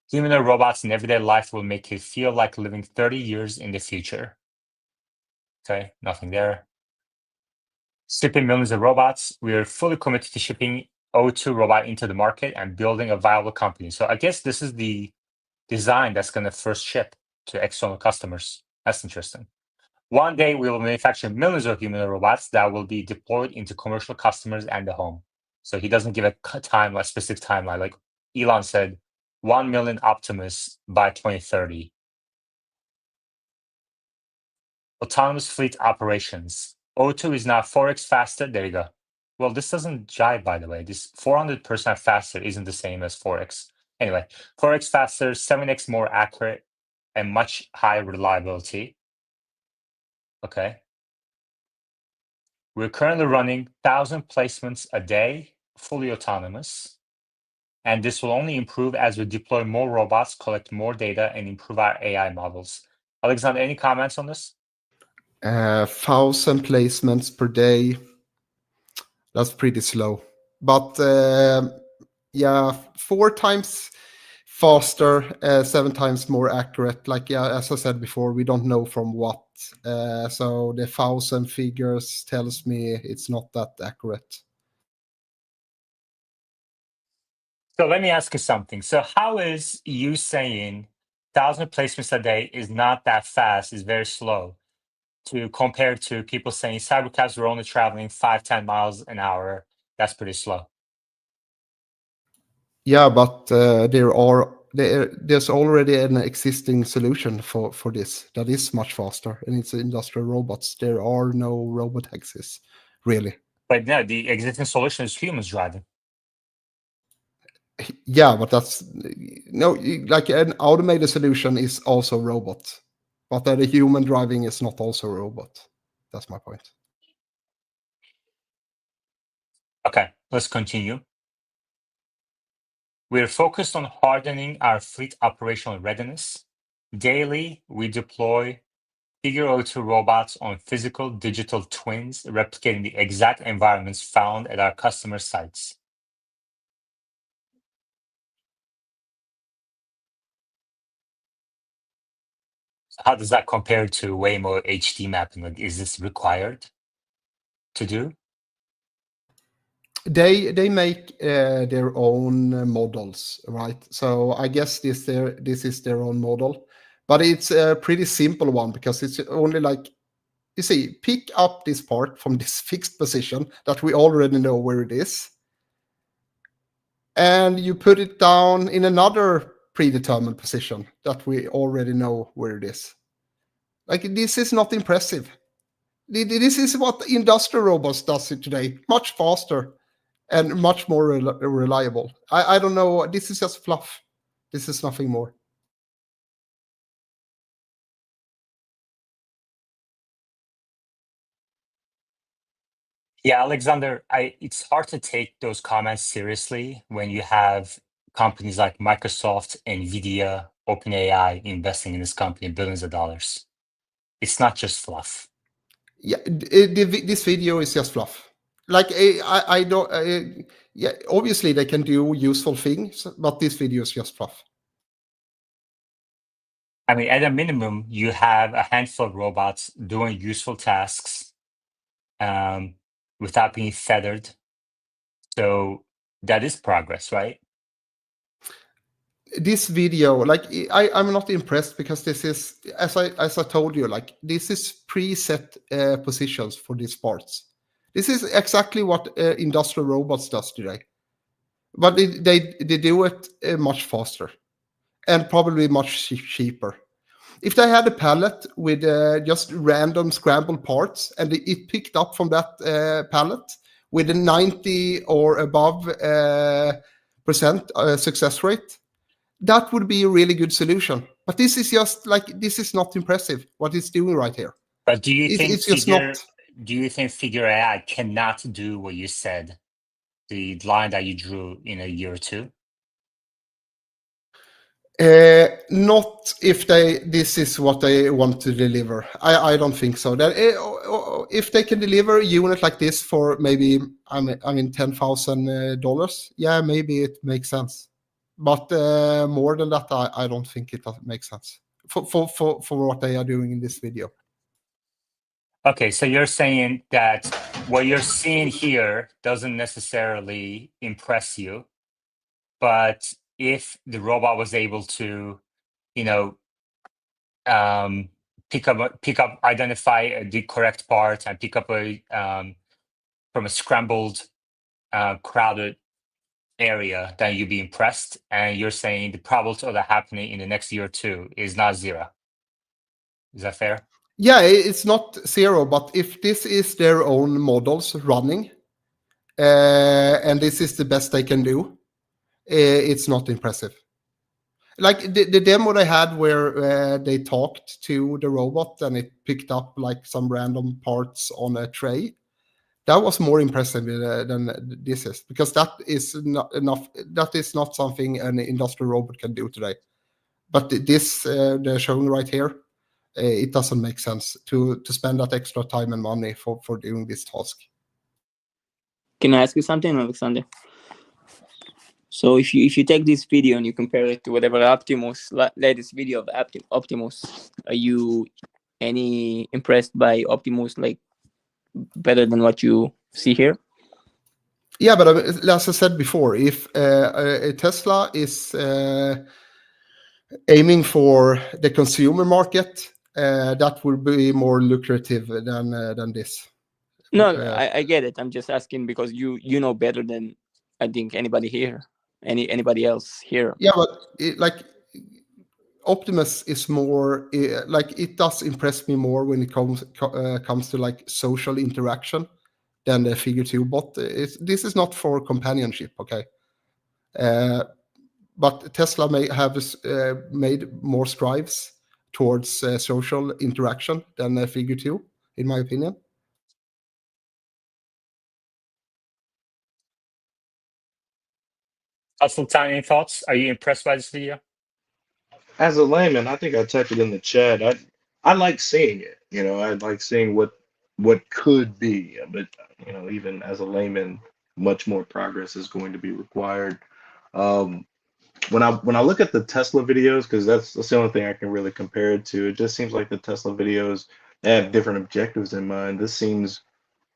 Humanoid robots in everyday life will make you feel like living 30 years in the future. Okay, nothing there. Shipping millions of robots. We are fully committed to shipping O2 robot into the market and building a viable company. So I guess this is the design that's going to first ship to external customers. That's interesting. One day we will manufacture millions of humanoid robots that will be deployed into commercial customers and the home. So he doesn't give a specific timeline. Like Elon said, 1 million Optimus by 2030. Autonomous fleet operations. O2 is now 4x faster. There you go. Well, this doesn't jive, by the way. This 400% faster isn't the same as 4x. Anyway, 4x faster, 7x more accurate, and much higher reliability. Okay. We're currently running 1,000 placements a day, fully autonomous. And this will only improve as we deploy more robots, collect more data, and improve our AI models. Alexander, any comments on this? 1,000 placements per day. That's pretty slow. But yeah, 4 times faster, 7 times more accurate. Like, yeah, as I said before, we don't know from what. So the 1,000 figures tells me it's not that accurate. So let me ask you something. So how is you saying 1,000 placements a day is not that fast, is very slow, to compare to people saying cybercabs were only traveling 5-10 miles an hour? That's pretty slow. Yeah, but there's already an existing solution for this that is much faster, and it's industrial robots. There are no robotaxis, really. But no, the existing solution is humans driving. Yeah, but that's no, like an automated solution is also robot, but the human driving is not also a robot. That's my point. Okay, let's continue. We're focused on hardening our fleet operational readiness. Daily, we deploy Figure O2 robots on physical digital twins, replicating the exact environments found at our customer sites. How does that compare to Waymo HD mapping? Like, is this required to do? They make their own models, right? So I guess this is their own model, but it's a pretty simple one because it's only like, you see, pick up this part from this fixed position that we already know where it is, and you put it down in another predetermined position that we already know where it is. Like, this is not impressive. This is what industrial robots does it today, much faster and much more reliable. I don't know. This is just fluff. This is nothing more. Yeah, Alexander, it's hard to take those comments seriously when you have companies like Microsoft, Nvidia, OpenAI investing in this company billions of dollars. It's not just fluff. Yeah, this video is just fluff. Like I don't. Yeah, obviously they can do useful things, but this video is just fluff. I mean, at a minimum, you have a handful of robots doing useful tasks without being feathered. So that is progress, right? This video, like I'm not impressed because this is, as I told you, like this is preset positions for these parts. This is exactly what industrial robots does today, but they do it much faster and probably much cheaper. If they had a pallet with just random scrambled parts and it picked up from that pallet with a 90 or above percent success rate, that would be a really good solution. But this is just like, this is not impressive what it's doing right here. But do you think It's just not. Do you think Figure AI cannot do what you said, the line that you drew in a year or two? Not if this is what they want to deliver. I don't think so. That if they can deliver a unit like this for maybe $10,000, yeah, maybe it makes sense. But more than that, I don't think it makes sense for what they are doing in this video. Okay, so you're saying that what you're seeing here doesn't necessarily impress you, but if the robot was able to, pick up, identify the correct part and pick up from a scrambled, crowded area, then you'd be impressed. And you're saying the probability of that happening in the next year or two is not zero. Is that fair? Yeah, it's not zero, but if this is their own models running, and this is the best they can do, it's not impressive. Like the demo they had where they talked to the robot and it picked up like some random parts on a tray, that was more impressive than this is, because that is not enough. That is not something an industrial robot can do today. But this they're showing right here, it doesn't make sense to spend that extra time and money for doing this task. Can I ask you something, Alexander? So if you take this video and you compare it to whatever Optimus latest video of Optimus, are you any impressed by Optimus, like better than what you see here? Yeah, but as I said before, if a Tesla is aiming for the consumer market, that would be more lucrative than this. No, I get it. I'm just asking because you know better than I think anybody here, anybody else here. Yeah, but like Optimus is more like, it does impress me more when it comes to like social interaction than the Figure 2 bot. This is not for companionship, okay? But Tesla may have made more strives towards social interaction than Figure 2, in my opinion. Sultan, any thoughts? Are you impressed by this video? As a layman, I think I typed it in the chat. I like seeing it. I like seeing what could be. But even as a layman, much more progress is going to be required. Um, when I look at the Tesla videos, because that's the only thing I can really compare it to, it just seems like the Tesla videos, they have different objectives in mind. This seems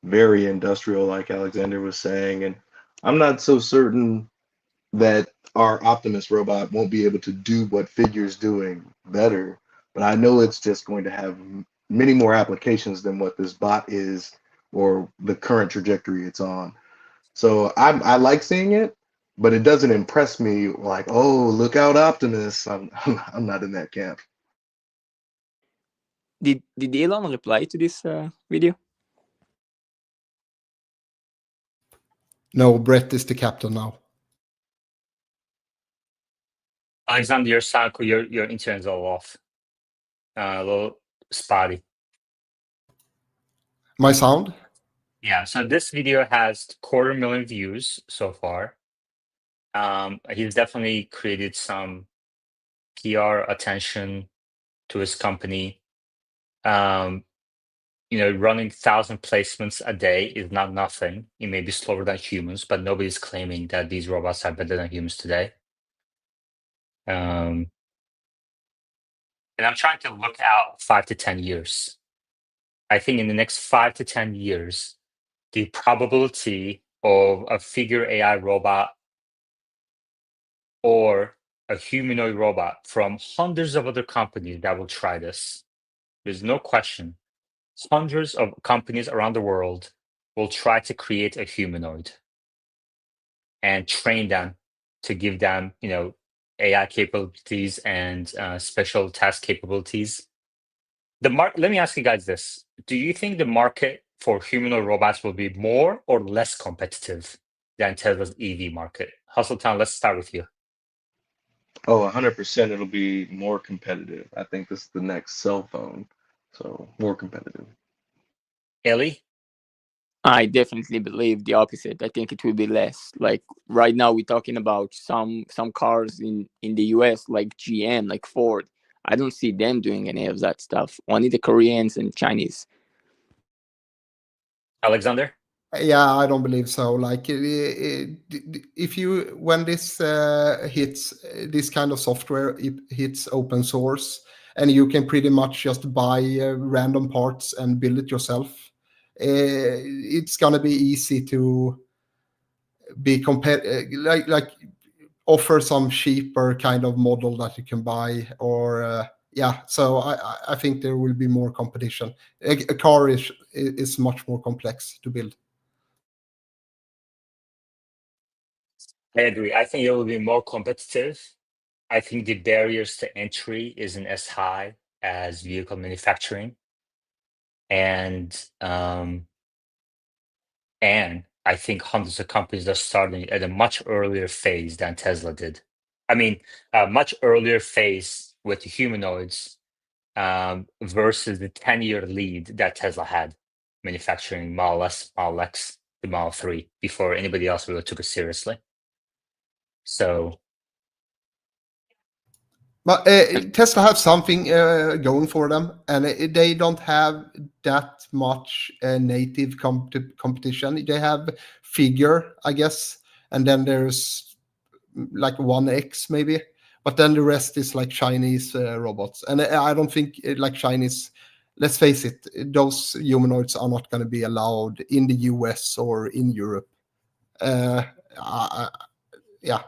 very industrial, like Alexander was saying, and I'm not so certain that our Optimus robot won't be able to do what Figure's doing better, but I know it's just going to have many more applications than what this bot is or the current trajectory it's on. So I like seeing it, but it doesn't impress me like, oh, look out, Optimus. I'm not in that camp. Did Elon reply to this video? No, Brett is the captain now. Alexander, your sound, your internet's all off. A little spotty. My sound? Yeah, so this video has 250,000 views so far. He's definitely created some PR attention to his company. Running 1,000 placements a day is not nothing. It may be slower than humans, but nobody's claiming that these robots are better than humans today. And I'm trying to look out 5 to 10 years. I think in the next 5 to 10 years, the probability of a figure AI robot or a humanoid robot from hundreds of other companies that will try this, there's no question. Hundreds of companies around the world will try to create a humanoid and train them to give them, AI capabilities and special task capabilities. Let me ask you guys this: do you think the market for humanoid robots will be more or less competitive than Tesla's EV market? Hustletown, let's start with you. Oh, 100% it'll be more competitive. I think this is the next cell phone, so more competitive. Ellie? I definitely believe the opposite. I think it will be less. Like right now, we're talking about some cars in the US, like GM, like Ford. I don't see them doing any of that stuff. Only the Koreans and Chinese. Alexander? Yeah, I don't believe so. Like, if you when this hits this kind of software, it hits open source, and you can pretty much just buy random parts and build it yourself. It's gonna be easy to be like offer some cheaper kind of model that you can buy, or yeah. So I think there will be more competition. A car is much more complex to build. I agree. I think it will be more competitive. I think the barriers to entry isn't as high as vehicle manufacturing. And I think hundreds of companies are starting at a much earlier phase than Tesla did. I mean, a much earlier phase with the humanoids versus the 10-year lead that Tesla had manufacturing Model S, Model X, the Model 3 before anybody else really took it seriously. So But Tesla have something going for them, and they don't have that much native competition. They have Figure, I guess, and then there's like 1X maybe, but then the rest is like Chinese robots. And I don't think like Chinese. Let's face it, those humanoids are not going to be allowed in the US or in Europe. Uh, I,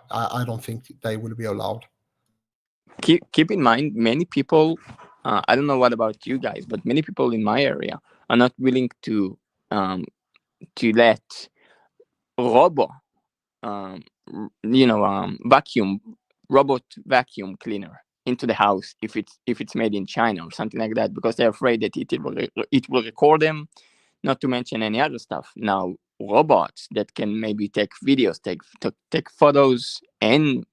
I don't think they will be allowed. Keep in mind, many people. I don't know what about you guys, but many people in my area are not willing to let robo, vacuum robot vacuum cleaner into the house if it's made in China or something like that, because they're afraid that it will record them. Not to mention any other stuff. Now robots that can maybe take videos, take photos, and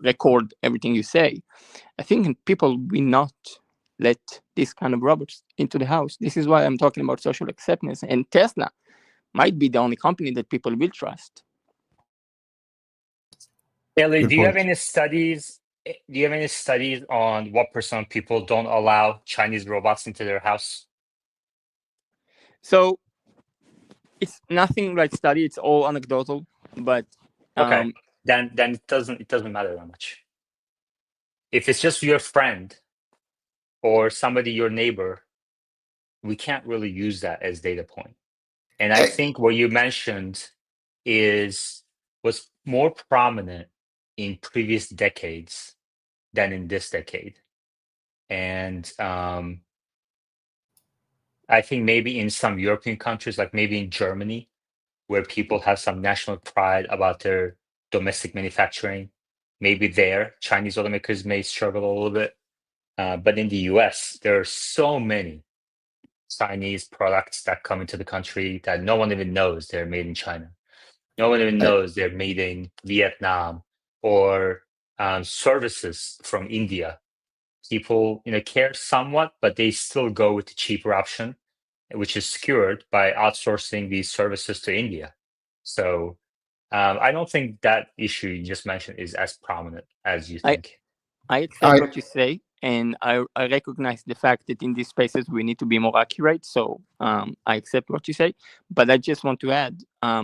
record everything you say. I think people will not let this kind of robots into the house. This is why I'm talking about social acceptance. And Tesla might be the only company that people will trust. Ellie, Good do you have point. any studies? Do you have any studies on what percent of people don't allow Chinese robots into their house? So it's nothing like study. It's all anecdotal. But Okay, then it doesn't matter that much. If it's just your friend or somebody, your neighbor, we can't really use that as data point. And I think what you mentioned was more prominent in previous decades than in this decade. And I think maybe in some European countries, like maybe in Germany, where people have some national pride about their domestic manufacturing, maybe there Chinese automakers may struggle a little bit. But in the US, there are so many Chinese products that come into the country that no one even knows they're made in China. No one even knows they're made in Vietnam, or services from India. People, care somewhat, but they still go with the cheaper option. which is secured by outsourcing these services to India. So I don't think that issue you just mentioned is as prominent as you think. I accept I what you say, and I recognize the fact that in these spaces we need to be more accurate. So I accept what you say, but I just want to add,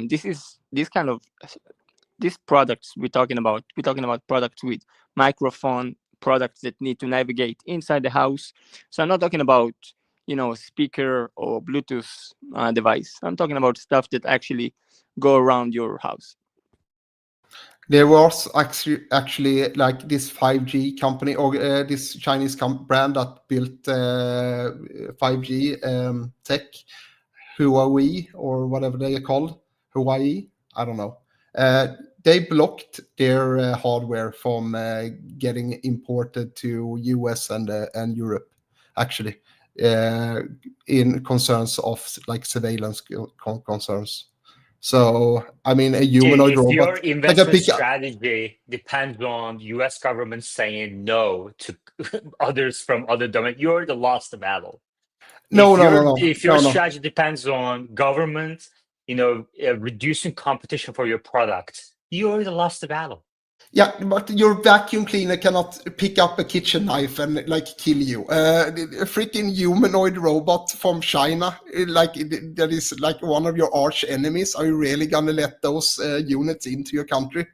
this kind of these products we're talking about products with microphone, products that need to navigate inside the house. So I'm not talking about a speaker or Bluetooth device. I'm talking about stuff that actually go around your house. There was actually like this 5G company or this Chinese brand that built 5G tech, Huawei or whatever they are called, Hawaii, I don't know. They blocked their hardware from getting imported to US and Europe, actually, in concerns of like surveillance concerns. So, I mean, a humanoid If your robot that can investment pick up. strategy depends on U.S. government saying no to others from other domains, you already lost the battle. No, no, no, If your no, no. strategy depends on government, reducing competition for your product, you already lost the battle. Yeah, but your vacuum cleaner cannot pick up a kitchen knife and like kill you. A freaking humanoid robot from China, like that is like one of your arch enemies. Are you really gonna let those units into your country?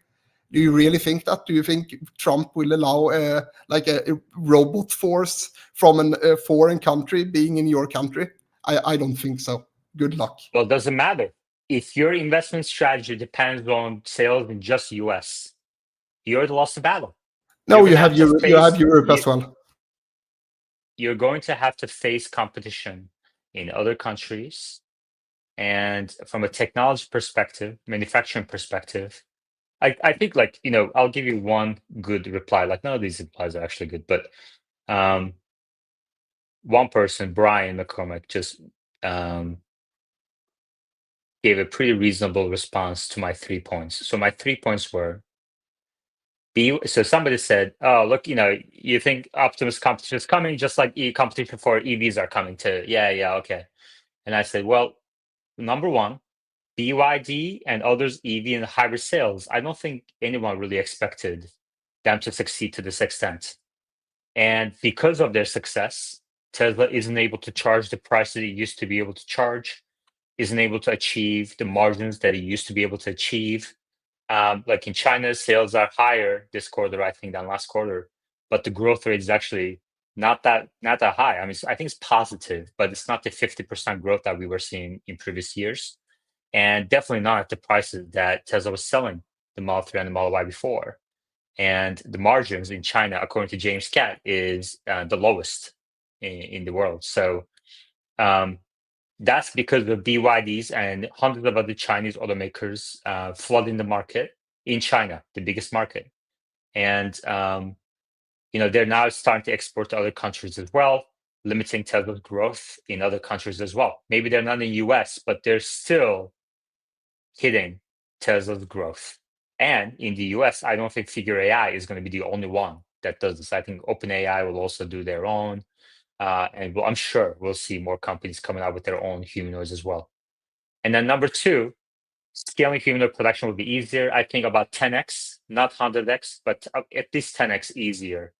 Do you really think that? Do you think Trump will allow like a robot force from a foreign country being in your country? I don't think so. Good luck. Well, it doesn't matter. If your investment strategy depends on sales in just US, you already lost the battle. No, You're you gonna have have to Europe. You have face Europe as well. you're going to have to face competition in other countries. And from a technology perspective, manufacturing perspective, I think I'll give you one good reply. Like none of these replies are actually good, but one person, Brian McCormick, just gave a pretty reasonable response to my 3 points. So my 3 points were so somebody said, "Oh, look, you think Optimus competition is coming, just like competition for EVs are coming too." Yeah, okay. And I said, well, number one, BYD and others EV and hybrid sales, I don't think anyone really expected them to succeed to this extent. And because of their success, Tesla isn't able to charge the price that it used to be able to charge, isn't able to achieve the margins that it used to be able to achieve. Like in China, sales are higher this quarter, I think, than last quarter, but the growth rate is actually not that high. I mean, I think it's positive, but it's not the 50% growth that we were seeing in previous years, and definitely not at the prices that Tesla was selling the Model 3 and the Model Y before. And the margins in China, according to James Catt, is the lowest in the world. So that's because of BYDs and hundreds of other Chinese automakers flooding the market in China, the biggest market. And they're now starting to export to other countries as well, limiting Tesla's growth in other countries as well. Maybe they're not in the US, but they're still hitting Tesla's growth. And in the US, I don't think Figure AI is going to be the only one that does this. I think OpenAI will also do their own. And I'm sure we'll see more companies coming out with their own humanoids as well. And then number two, scaling humanoid production will be easier. I think about 10x, not 100x, but at least 10x easier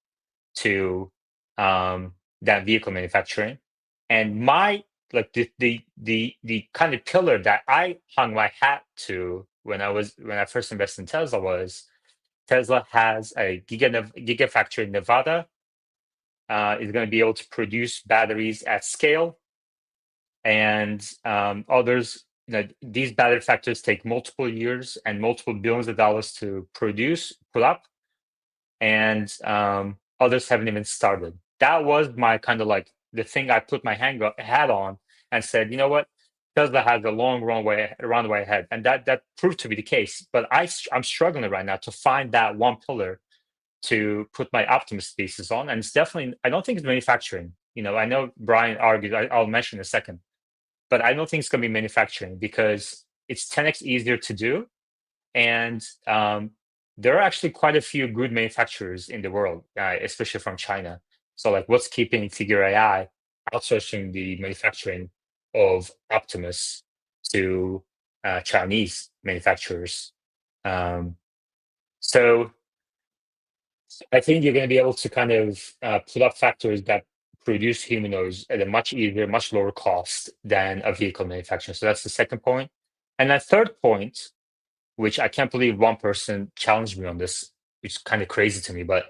to than vehicle manufacturing. And my the kind of pillar that I hung my hat to when I first invested in Tesla was Tesla has a gigafactory in Nevada. Is going to be able to produce batteries at scale, and others. These battery factories take multiple years and multiple billions of dollars to put up, and others haven't even started. That was my kind of like the thing I put my hat on and said, you know what, Tesla has a long runway ahead, and that proved to be the case. But I'm struggling right now to find that one pillar to put my Optimus thesis on, and it's definitely, I don't think it's manufacturing. I know Brian argued, I'll mention in a second, but I don't think it's going to be manufacturing because it's 10x easier to do, and there are actually quite a few good manufacturers in the world, especially from China. So, like, what's keeping Figure AI outsourcing the manufacturing of Optimus to Chinese manufacturers. So I think you're going to be able to kind of put up factories that produce humanoids at a much easier, much lower cost than a vehicle manufacturer. So that's the second point. And that third point, which I can't believe one person challenged me on this, which is kind of crazy to me. But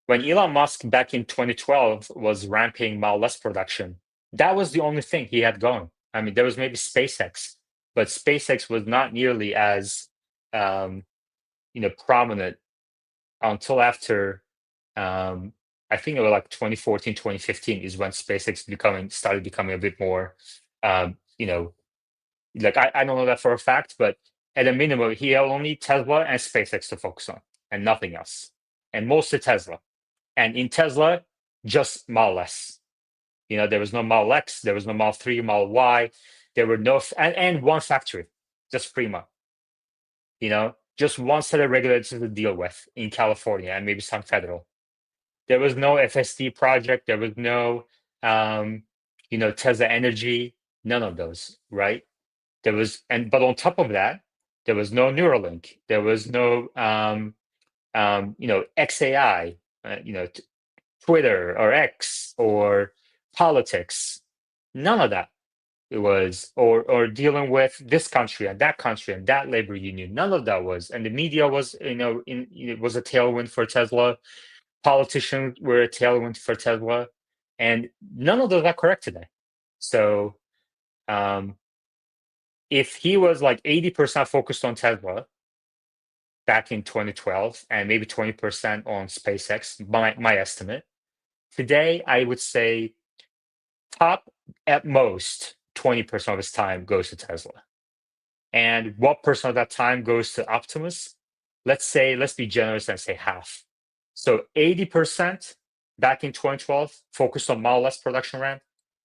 when Elon Musk back in 2012 was ramping Model S production, that was the only thing he had going. I mean, there was maybe SpaceX, but SpaceX was not nearly as prominent until after I think it was like 2014, 2015 is when SpaceX started becoming a bit more like I don't know that for a fact, but at a minimum, he had only Tesla and SpaceX to focus on and nothing else. And mostly Tesla. And in Tesla, just Model S. There was no Model X, there was no Model 3, Model Y, there were no and one factory, just Prima. Just one set of regulators to deal with in California and maybe some federal. There was no FSD project. There was no, Tesla Energy. None of those, right? But on top of that, there was no Neuralink. There was no, XAI. Twitter or X or politics. None of that. It was or dealing with this country and that labor union. None of that was, and the media was, it was a tailwind for Tesla. Politicians were a tailwind for Tesla, and none of those are correct today. So, if he was like 80% focused on Tesla back in 2012 and maybe 20% on SpaceX, my estimate, today I would say top at most 20% of his time goes to Tesla. And what percent of that time goes to Optimus? Let's be generous and say half. So 80% back in 2012 focused on Model S production ramp,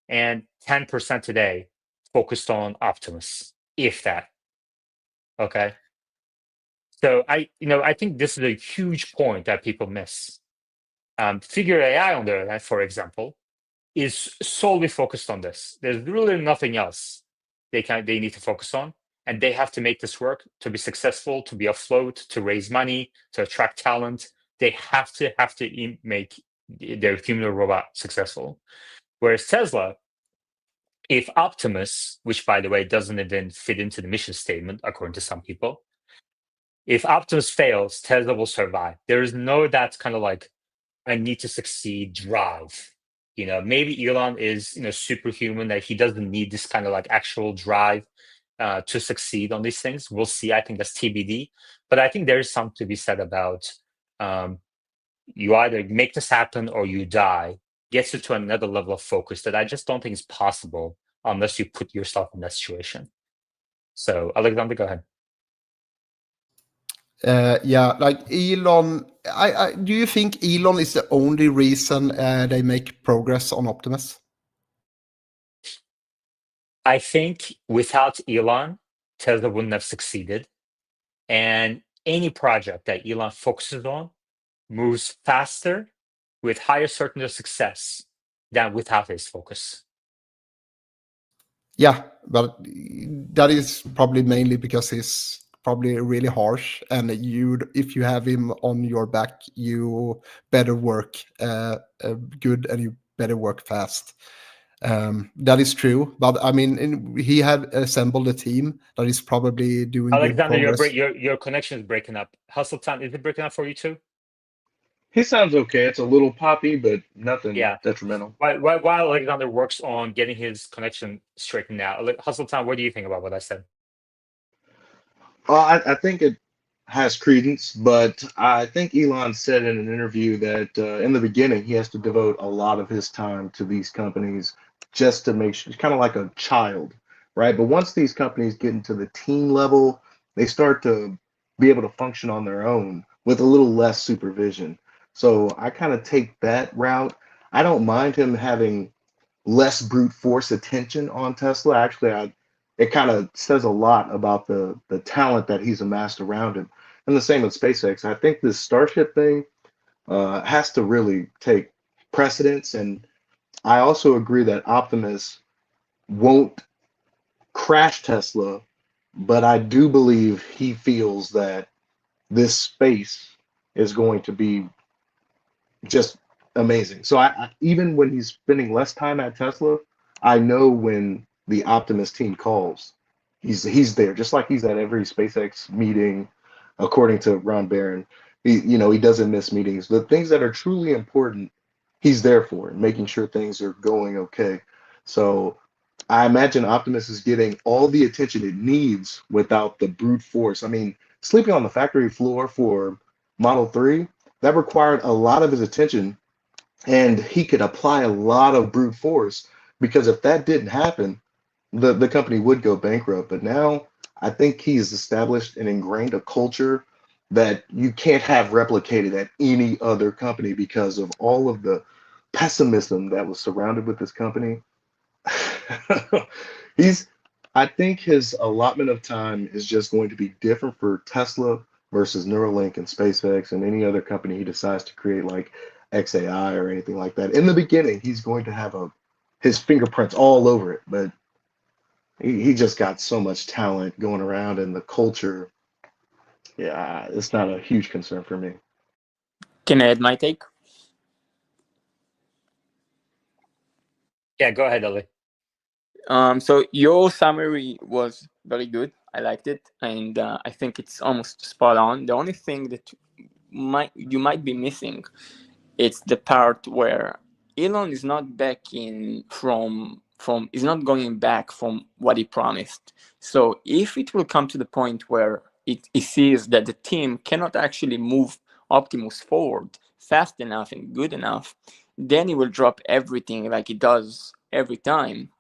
and 10% today focused on Optimus, if that. Okay. So I think this is a huge point that people miss. Figure AI, on the other hand, for example, is solely focused on this. There's really nothing else they need to focus on, and they have to make this work to be successful, to be afloat, to raise money, to attract talent. They have to make their human robot successful. Whereas Tesla, if Optimus, which by the way doesn't even fit into the mission statement according to some people, if Optimus fails, Tesla will survive. There is no that kind of like I need to succeed drive. Maybe Elon is superhuman that he doesn't need this kind of like actual drive to succeed on these things. We'll see. I think that's TBD. But I think there is something to be said about you either make this happen or you die. Gets you to another level of focus that I just don't think is possible unless you put yourself in that situation. So, Alexander, go ahead. Yeah, like Elon. Do you think Elon is the only reason they make progress on Optimus? I think without Elon, Tesla wouldn't have succeeded. And any project that Elon focuses on moves faster with higher certainty of success than without his focus. Yeah, but that is probably mainly because he's probably really harsh, and if you have him on your back, you better work good and you better work fast. That is true, but I mean, he had assembled a team that is probably doing Alexander, good progress. your connection is breaking up. Hustle time, is it breaking up for you too? He sounds okay. It's a little poppy, but nothing Yeah. detrimental. While Alexander works on getting his connection straightened out, Hustle time, what do you think about what I said? I think it has credence, but I think Elon said in an interview that in the beginning he has to devote a lot of his time to these companies just to make sure, kind of like a child, right? But once these companies get into the team level, they start to be able to function on their own with a little less supervision. So I kind of take that route. I don't mind him having less brute force attention on Tesla. Actually, it kind of says a lot about the talent that he's amassed around him. And the same with SpaceX. I think this Starship thing has to really take precedence. And I also agree that Optimus won't crash Tesla, but I do believe he feels that this space is going to be just amazing. So even when he's spending less time at Tesla, I know when the Optimus team calls, he's there, just like he's at every SpaceX meeting, according to Ron Barron. He doesn't miss meetings. The things that are truly important, he's there for, and making sure things are going okay. So I imagine Optimus is getting all the attention it needs without the brute force. I mean, sleeping on the factory floor for Model 3, that required a lot of his attention, and he could apply a lot of brute force because if that didn't happen, the company would go bankrupt. But now I think he's established and ingrained a culture that you can't have replicated at any other company because of all of the pessimism that was surrounded with this company. he's I think his allotment of time is just going to be different for Tesla versus Neuralink and SpaceX and any other company he decides to create like XAI or anything like that. In the beginning, he's going to have his fingerprints all over it, but he just got so much talent going around and the culture. Yeah, it's not a huge concern for me. Can I add my take? Yeah, go ahead, Ali. So your summary was very good. I liked it, and I think it's almost spot on. The only thing that you might be missing, it's the part where Elon is not backing from is not going back from what he promised. So if it will come to the point where he sees that the team cannot actually move Optimus forward fast enough and good enough, then he will drop everything like he does every time,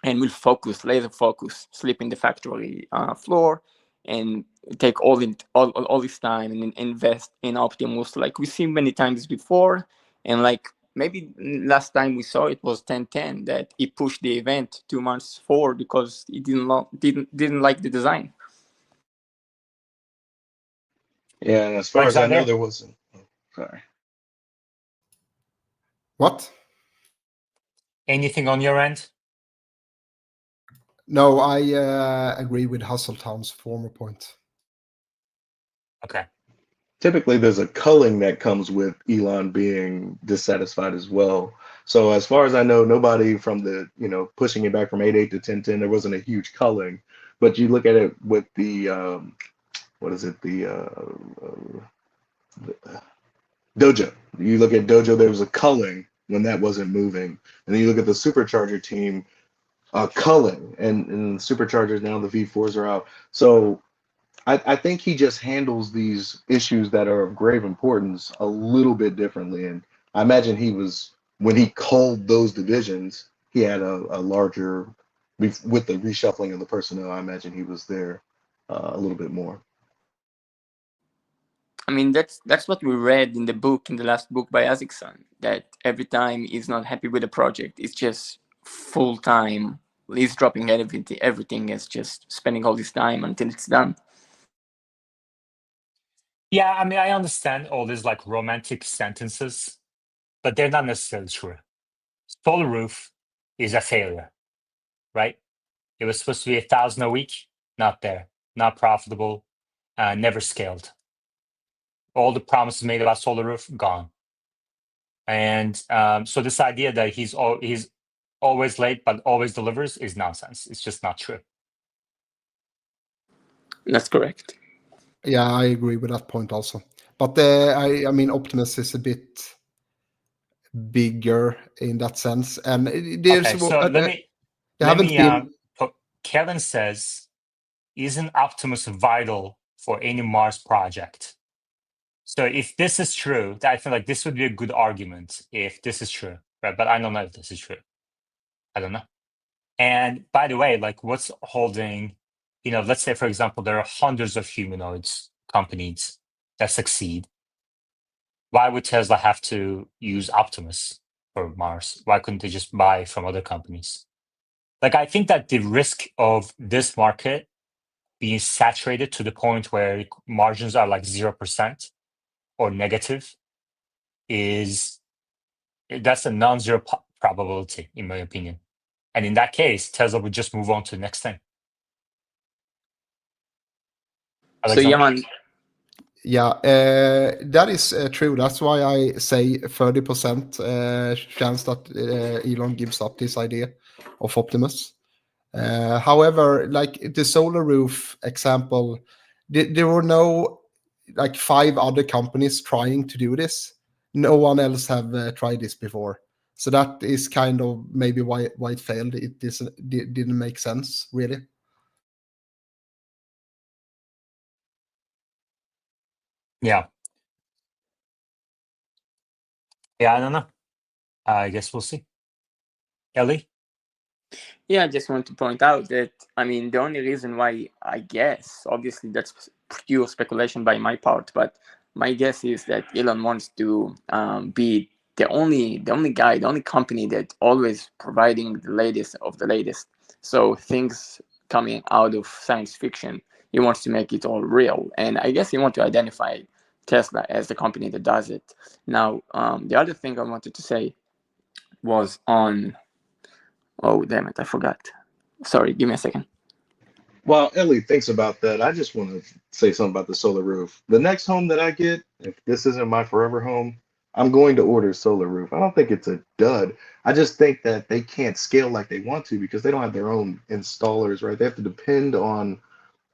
and will focus, laser focus, sleep in the factory floor, and take all this time and invest in Optimus, like we see many times before, and like maybe last time we saw it was 1010 that he pushed the event 2 months forward because he didn't like the design. Yeah, and as far as I know, Alexander? there wasn't. Oh, sorry. What? Anything on your end? No, I agree with Hasseltown's former point. Okay. Typically there's a culling that comes with Elon being dissatisfied as well. So as far as I know, nobody from the, pushing it back from 8.8 to 10.10, there wasn't a huge culling. But you look at it with the what is it, the Dojo. You look at Dojo, there was a culling when that wasn't moving. And then you look at the supercharger team, culling, and superchargers now the V4s are out. So I think he just handles these issues that are of grave importance a little bit differently. And I imagine when he culled those divisions, he had a larger, with the reshuffling of the personnel, I imagine he was there a little bit more. I mean, that's what we read in the last book by Isaacson, that every time he's not happy with the project, it's just full time. He's dropping everything is just spending all this time until it's done. Yeah, I mean, I understand all these like romantic sentences, but they're not necessarily true. Solar Roof is a failure, right? It was supposed to be 1,000 a week, not there, not profitable, never scaled. All the promises made about Solar Roof gone. And so this idea that he's always late but always delivers is nonsense. It's just not true. That's correct. Yeah, I agree with that point also. But I mean, Optimus is a bit bigger in that sense, and there's Okay, so Kevin says, isn't Optimus vital for any Mars project? So if this is true, I feel like this would be a good argument if this is true, right? But I don't know if this is true. I don't know. And by the way, like what's holding, let's say, for example, there are hundreds of humanoids companies that succeed. Why would Tesla have to use Optimus for Mars? Why couldn't they just buy from other companies? Like, I think that the risk of this market being saturated to the point where margins are like 0% or negative that's a non-zero probability, in my opinion. And in that case, Tesla would just move on to the next thing. So Alexander? Yaman, Yeah, that is true. That's why I say 30% chance that Elon gives up this idea of Optimus. However, like the solar roof example, there were no like 5 other companies trying to do this. No one else have tried this before. So that is kind of maybe why it failed. It didn't make sense really. Yeah. Yeah, I don't know. I guess we'll see. Ellie? yeah, I just want to point out that, I mean, the only reason why, I guess, obviously that's pure speculation by my part, but my guess is that Elon wants to be the only guy, the only company that always providing the latest of the latest. So things coming out of science fiction, he wants to make it all real, and I guess he wants to identify Tesla as the company that does it. Now, the other thing I wanted to say was on. Oh, damn it, I forgot. Sorry, give me a second. While Ellie thinks about that, I just want to say something about the solar roof. The next home that I get, if this isn't my forever home, I'm going to order solar roof. I don't think it's a dud. I just think that they can't scale like they want to because they don't have their own installers, right? They have to depend on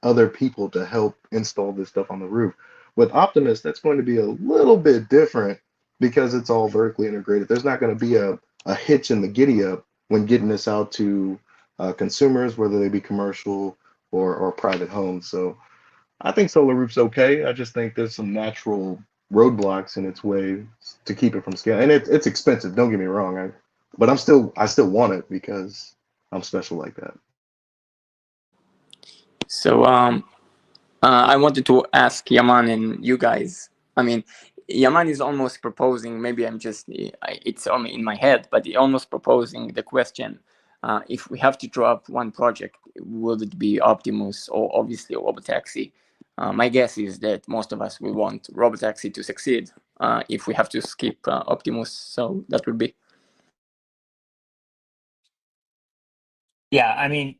other people to help install this stuff on the roof. With Optimus, that's going to be a little bit different because it's all vertically integrated. There's not going to be a hitch in the giddy up when getting this out to consumers, whether they be commercial or private homes. So I think Solar Roof's okay. I just think there's some natural roadblocks in its way to keep it from scaling. And it's expensive. Don't get me wrong. But I still want it because I'm special like that. So I wanted to ask Yaman and you guys. I mean, Yaman is almost proposing. Maybe it's only in my head, but he almost proposing the question: if we have to drop one project, will it be Optimus or obviously Robotaxi? My guess is that most of us will want Robotaxi to succeed. If we have to skip Optimus, so that would be. Yeah, I mean,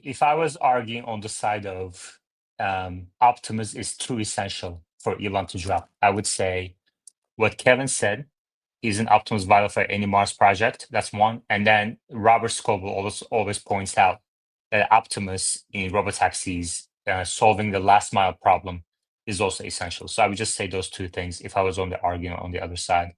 if I was arguing on the side of Optimus is too essential for Elon to drop, I would say what Kevin said is an Optimus vital for any Mars project. That's one. And then Robert Scoble always points out that Optimus in robotaxis solving the last mile problem is also essential. So I would just say those two things if I was on the argument on the other side.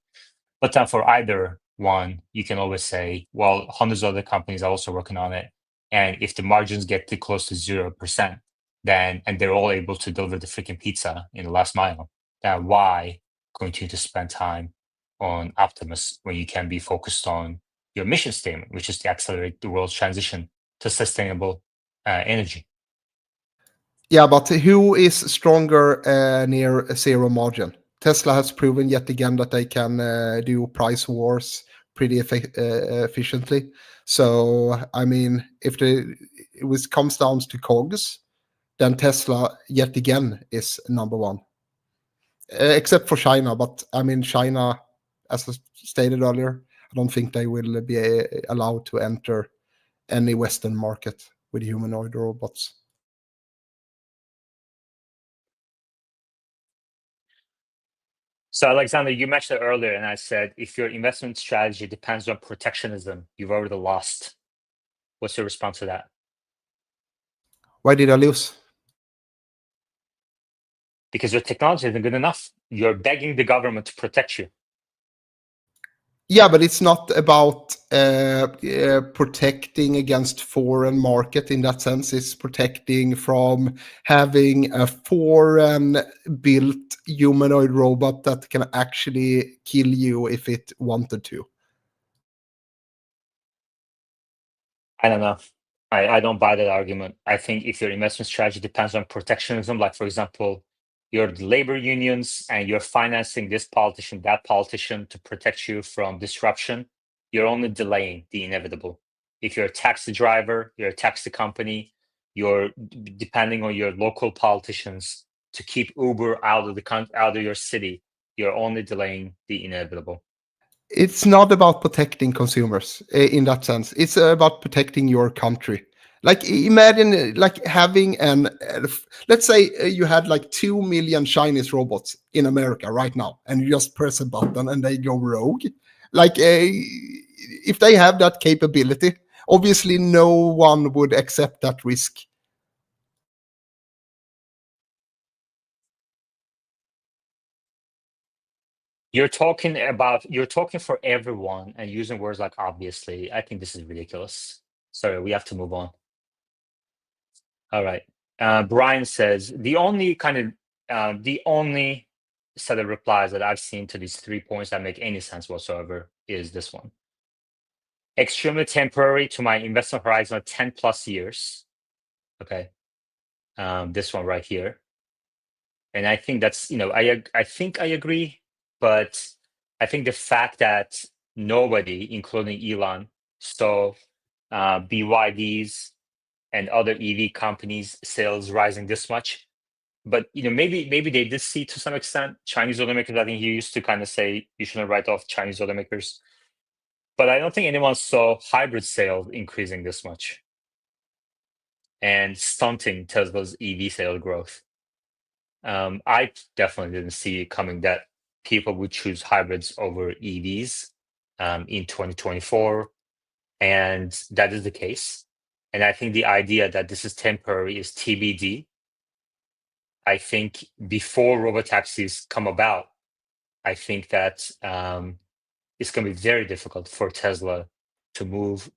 But then for either one, you can always say, well, hundreds of other companies are also working on it. And if the margins get too close to 0%, then and they're all able to deliver the freaking pizza in the last mile, then why continue to spend time on Optimus when you can be focused on your mission statement, which is to accelerate the world's transition to sustainable energy? Yeah, but who is stronger near a zero margin? Tesla has proven yet again that they can do price wars pretty efficiently. So, I mean, if it comes down to COGS, then Tesla yet again is number one. Except for China, but I mean, China, as I stated earlier, I don't think they will be allowed to enter any Western market with humanoid robots. So, Alexander, you mentioned it earlier, and I said if your investment strategy depends on protectionism, you've already lost. What's your response to that? Why did I lose? Because your technology isn't good enough. You're begging the government to protect you. Yeah, but it's not about protecting against foreign market in that sense. It's protecting from having a foreign-built humanoid robot that can actually kill you if it wanted to. I don't know. I don't buy that argument. I think if your investment strategy depends on protectionism, like for example, you're the labor unions and you're financing this politician, that politician to protect you from disruption, you're only delaying the inevitable. If you're a taxi driver, you're a taxi company, you're depending on your local politicians to keep Uber out of your city, you're only delaying the inevitable. it's not about protecting consumers in that sense. It's about protecting your country. Like imagine like having let's say you had like 2 million Chinese robots in America right now, and you just press a button and they go rogue. Like if they have that capability, obviously no one would accept that risk. You're talking for everyone and using words like obviously. I think this is ridiculous. Sorry, we have to move on. All right. Brian says the only set of replies that I've seen to these 3 points that make any sense whatsoever is this one. Extremely temporary to my investment horizon of 10 plus years. Okay. This one right here. And I think that's, I think I agree, but I think the fact that nobody, including Elon, saw BYD's and other EV companies' sales rising this much, but maybe they did see to some extent Chinese automakers. I think he used to kind of say you shouldn't write off Chinese automakers, but I don't think anyone saw hybrid sales increasing this much and stunting Tesla's EV sales growth. I definitely didn't see it coming that people would choose hybrids over EVs in 2024, and that is the case. And I think the idea that this is temporary is TBD. I think before robotaxis come about, I think that it's going to be very difficult for Tesla to move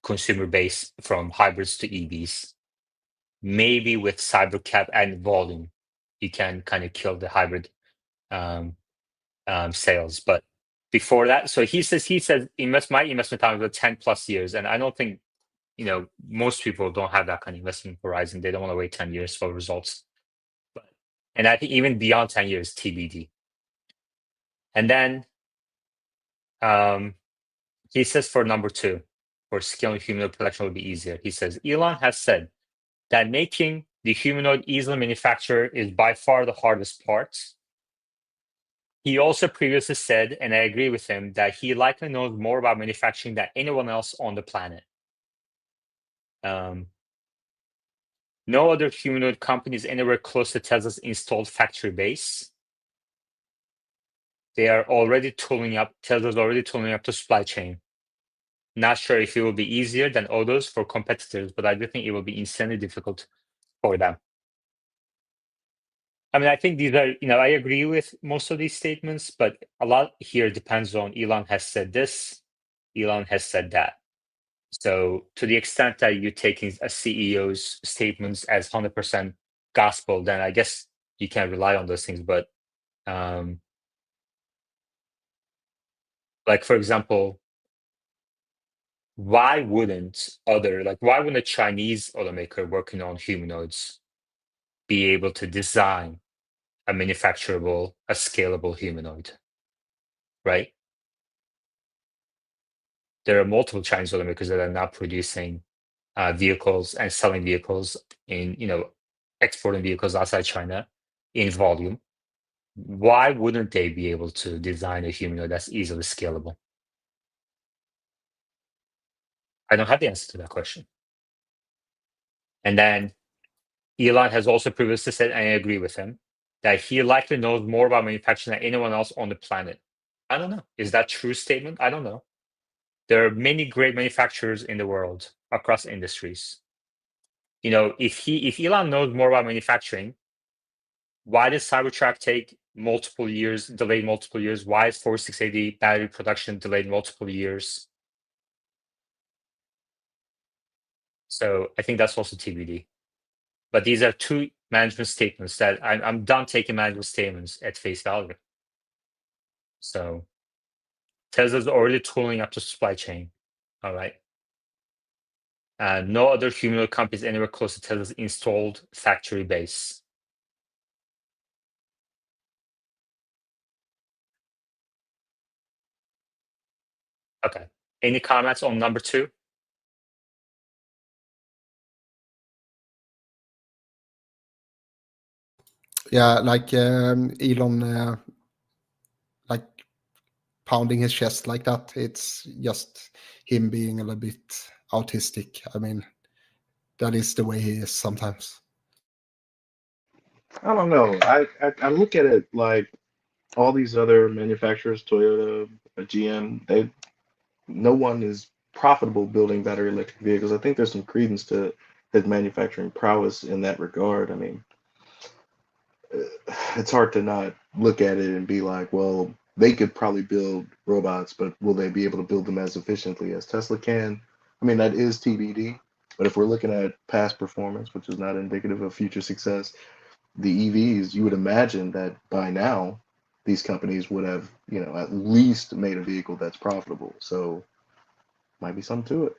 consumer base from hybrids to EVs. Maybe with Cybercab and volume, you can kind of kill the hybrid sales. But before that, so he says my investment time is 10 plus years, and I don't think most people don't have that kind of investment horizon. They don't want to wait 10 years for results. And I think even beyond 10 years, TBD. And then he says for number 2, for scaling humanoid production will be easier. He says Elon has said that making the humanoid easily manufactured is by far the hardest part. He also previously said, and I agree with him, that he likely knows more about manufacturing than anyone else on the planet. No other humanoid company is anywhere close to Tesla's installed factory base. Tesla's already tooling up the supply chain. Not sure if it will be easier than others for competitors, but I do think it will be insanely difficult for them. I mean, I think these are, I agree with most of these statements, but a lot here depends on Elon has said this, Elon has said that. So to the extent that you're taking a CEO's statements as 100% gospel, then I guess you can rely on those things. But like, for example, why wouldn't a Chinese automaker working on humanoids be able to design a manufacturable, a scalable humanoid, right? There are multiple Chinese automakers that are now producing vehicles and selling vehicles in, exporting vehicles outside China in volume. Why wouldn't they be able to design a humanoid that's easily scalable? I don't have the answer to that question. And then Elon has also previously said, and I agree with him, that he likely knows more about manufacturing than anyone else on the planet. I don't know. Is that a true statement? I don't know. There are many great manufacturers in the world across industries. If Elon knows more about manufacturing, why did Cybertruck take delayed multiple years? Why is 4680 battery production delayed multiple years? So I think that's also TBD. But these are two management statements that I'm done taking management statements at face value. So Tesla's already tooling up the supply chain. All right. No other humanoid companies anywhere close to Tesla's installed factory base. Okay. Any comments on number 2? Yeah, like Elon like pounding his chest like that. It's just him being a little bit autistic. I mean, that is the way he is sometimes. I don't know. I look at it like all these other manufacturers, Toyota, GM, no one is profitable building battery electric vehicles. I think there's some credence to his manufacturing prowess in that regard. I mean, it's hard to not look at it and be like, well, they could probably build robots, but will they be able to build them as efficiently as Tesla can? I mean, that is TBD. But if we're looking at past performance, which is not indicative of future success, the EVs, you would imagine that by now these companies would have, at least made a vehicle that's profitable. So might be something to it.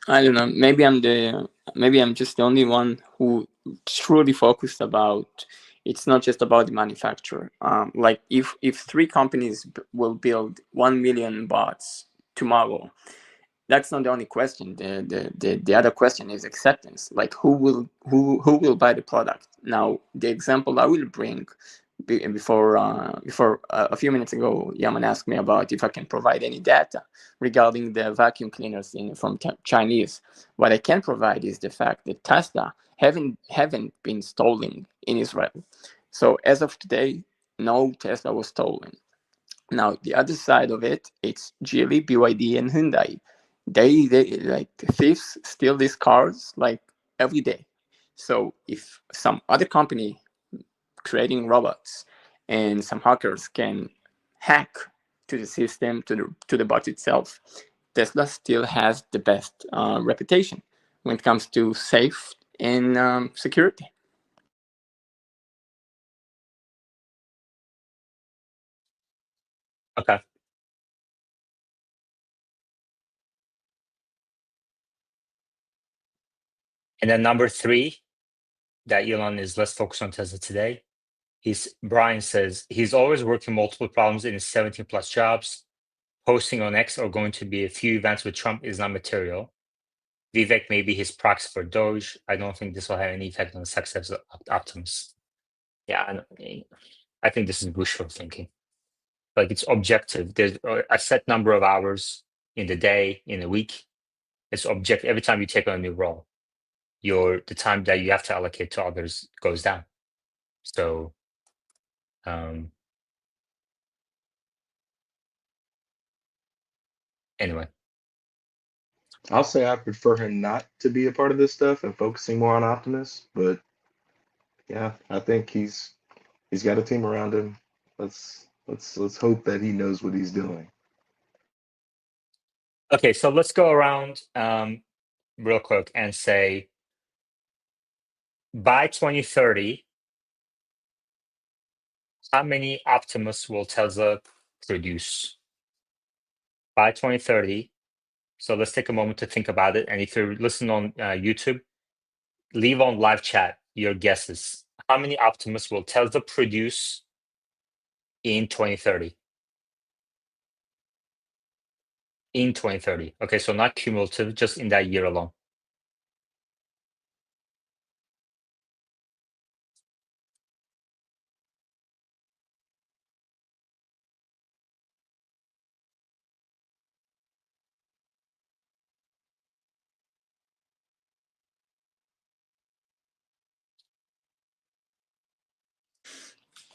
I don't know. Maybe I'm just the only one who truly focused about. It's not just about the manufacturer. Like if three companies will build 1 million bots tomorrow, that's not the only question. The other question is acceptance. Like who will buy the product? Now the example I will bring before a few minutes ago, Yaman asked me about if I can provide any data regarding the vacuum cleaners from Chinese. What I can provide is the fact that Tesla haven't been stolen in Israel. So as of today, no Tesla was stolen. Now the other side of it, it's Geely, BYD, and Hyundai. They like thieves steal these cars like every day. So if some other company creating robots and some hackers can hack to the system, to the bot itself, Tesla still has the best reputation when it comes to safe and security. Okay. And then number 3, that Elon is less focused on Tesla today. Brian says he's always working multiple problems in his 17 plus jobs. Posting on X or going to be a few events with Trump is not material. Vivek may be his proxy for Doge. I don't think this will have any effect on the success of Optimus. Yeah, I think this is wishful thinking. Like it's objective. There's a set number of hours in the day, in a week. It's objective. Every time you take on a new role, the time that you have to allocate to others goes down. So, anyway, I'll say I prefer him not to be a part of this stuff and focusing more on Optimus, but yeah, I think he's got a team around him. Let's hope that he knows what he's doing. okay. So let's go around real quick and say by 2030, how many Optimus will Tesla produce? By 2030. So let's take a moment to think about it. And if you're listening on YouTube, leave on live chat your guesses. How many Optimus will Tesla produce in 2030? In 2030. Okay, so not cumulative, just in that year alone.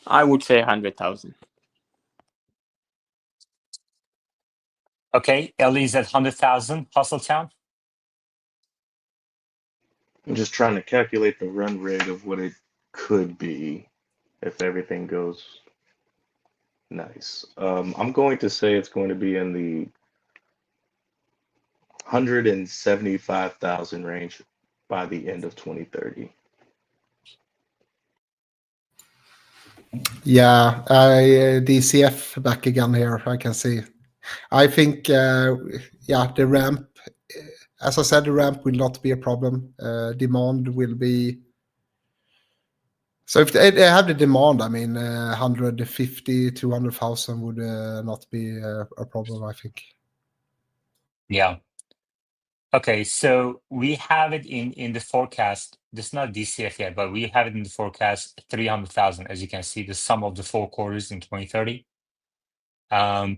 I would say 100,000. Okay, Ellie's at 100,000, Hustletown. I'm just trying to calculate the run rate of what it could be if everything goes nice. I'm going to say it's going to be in the 175,000 range by the end of 2030. Yeah, DCF back again here. I can see. I think, the ramp. As I said, the ramp will not be a problem. Demand will be. So if they have the demand, I mean, 150, 200,000 would not be a problem, I think. Yeah. Okay, so we have it in the forecast. This is not DCF yet, but we have it in the forecast 300,000. As you can see, the sum of the 4 quarters in 2030. I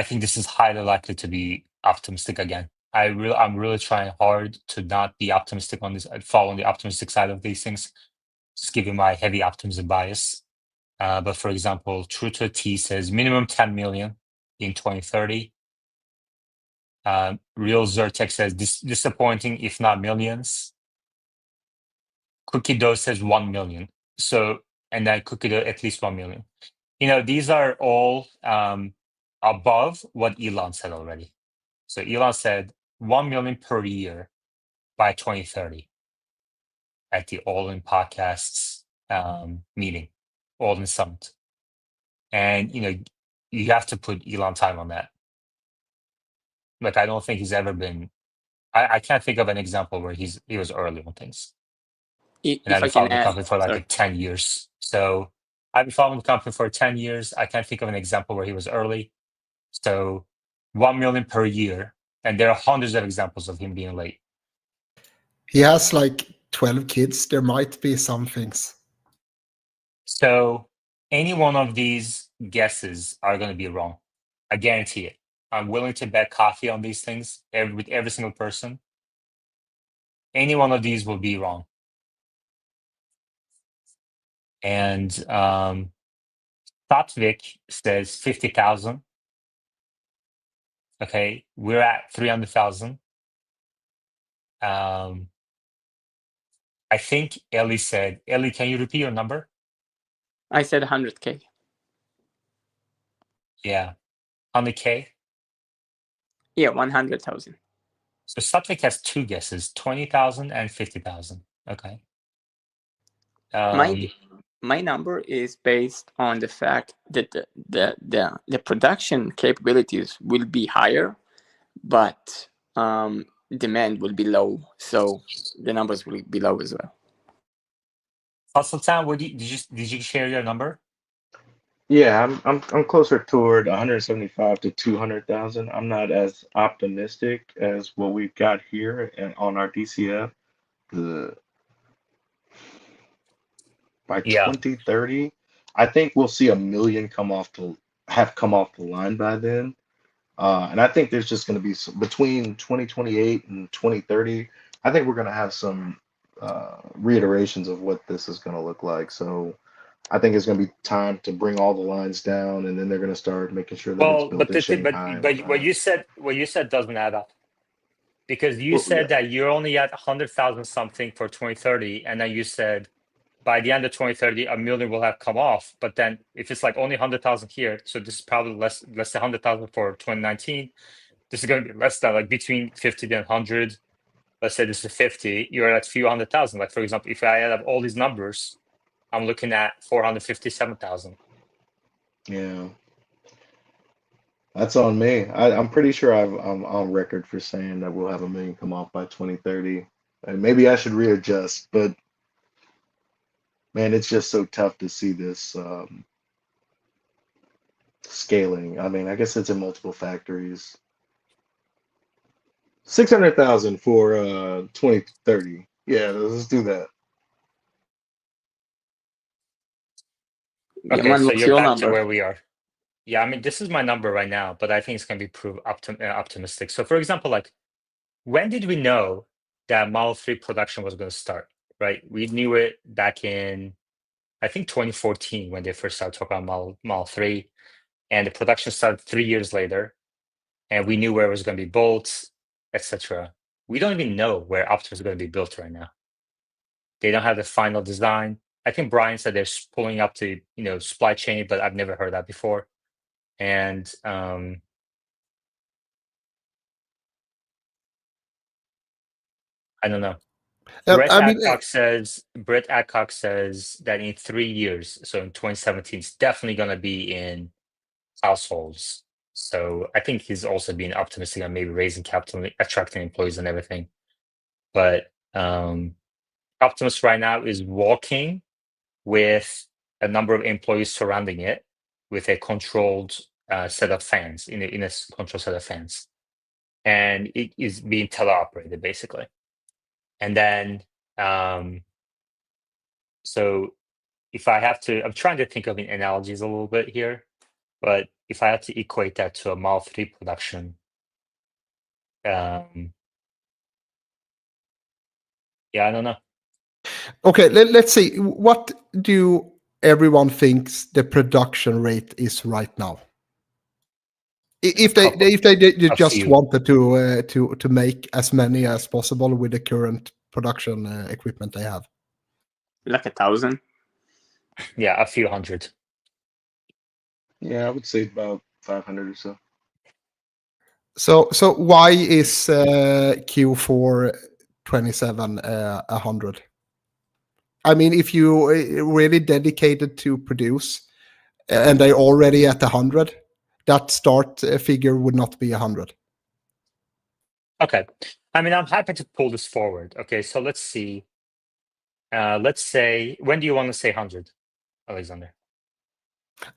think this is highly likely to be optimistic again. I'm really trying hard to not be optimistic on this, following the optimistic side of these things, just giving my heavy optimism bias. But for example, True to T says minimum 10 million in 2030. Real Zertec says disappointing, if not millions. Cookie Dough says 1 million. So, and then Cookie Dough at least 1 million. These are all above what Elon said already. So Elon said 1 million per year by 2030 at the All In Podcasts meeting, All In Summit. And, you have to put Elon time on that. Like, I don't think he's ever been, I can't think of an example where he was early on things. And I've If I been can following the add, company for sorry. 10 years. So I've been following the company for 10 years. I can't think of an example where he was early. So 1 million per year. And there are hundreds of examples of him being late. He has like 12 kids. There might be some things. So any one of these guesses are going to be wrong. I guarantee it. I'm willing to bet coffee on these things with every single person. Any one of these will be wrong. And Satvik says 50,000. Okay, we're at 300,000. I think Ellie said, Ellie, can you repeat your number? I said 100K. Yeah, 100K. Yeah, 100,000. So Satvik has two guesses, 20,000 and 50,000. Okay. My number is based on the fact that the production capabilities will be higher, but demand will be low, so the numbers will be low as well. Sultan, did you share your number? Yeah, I'm closer toward 175 to 200,000. I'm not as optimistic as what we've got here on our DCF. The By Yeah. 2030, I think we'll see 1 million come off the line by then. And I think there's just going to be between 2028 and 2030. I think we're going to have some reiterations of what this is going to look like. So I think it's going to be time to bring all the lines down, and then they're going to start making sure that it's Well, built in Shanghai and but what whatnot. you said doesn't add up, because you Well, yeah, said that you're only at 100,000 something for 2030, and then you said by the end of 2030 1 million will have come off. But then if it's like only 100,000 here, so this is probably less than 100,000 for 2019. This is going to be less than, like, between 50 and 100. Let's say this is 50. You're at a few 100,000. Like, for example, if I add up all these numbers, I'm looking at 457,000. yeah, that's on me. I'm pretty sure I'm on record for saying that we'll have 1 million come off by 2030. And maybe I should readjust, but man, it's just so tough to see this scaling. I mean, I guess it's in multiple factories. 600,000 for 2030. Yeah, let's do that. Okay, Man, so what's you're your back to number? where we are. Yeah, I mean, this is my number right now, but I think it's going to be proved optimistic. So, for example, like, when did we know that Model 3 production was going to start, right? We knew it back in, I think, 2014 when they first started talking about Model 3, and the production started 3 years later, and we knew where it was going to be built, etc. We don't even know where Optimus is going to be built right now. They don't have the final design. I think Brian said they're pulling up to, supply chain, but I've never heard that before. And I don't know. Brett I mean, Adcock says that in 3 years, so in 2017, it's definitely going to be in households. So I think he's also being optimistic on maybe raising capital, attracting employees and everything. But Optimus right now is walking with a number of employees surrounding it with a controlled set of fans, in a controlled set of fans. And it is being teleoperated, basically. And then, so if I have to, I'm trying to think of analogies a little bit here, but if I had to equate that to a Model 3 production, yeah, I don't know. Okay, let's see. What do everyone thinks the production rate is right now? If they A just few. wanted to make as many as possible with the current production equipment they have. Like 1,000. Yeah, a few hundred. Yeah, I would say about 500 or so. So why is Q4 27 100? I mean, if you really dedicated to produce and they already at 100, that start figure would not be 100. Okay. I mean, I'm happy to pull this forward. Okay, so let's see. Let's say, when do you want to say 100, Alexander?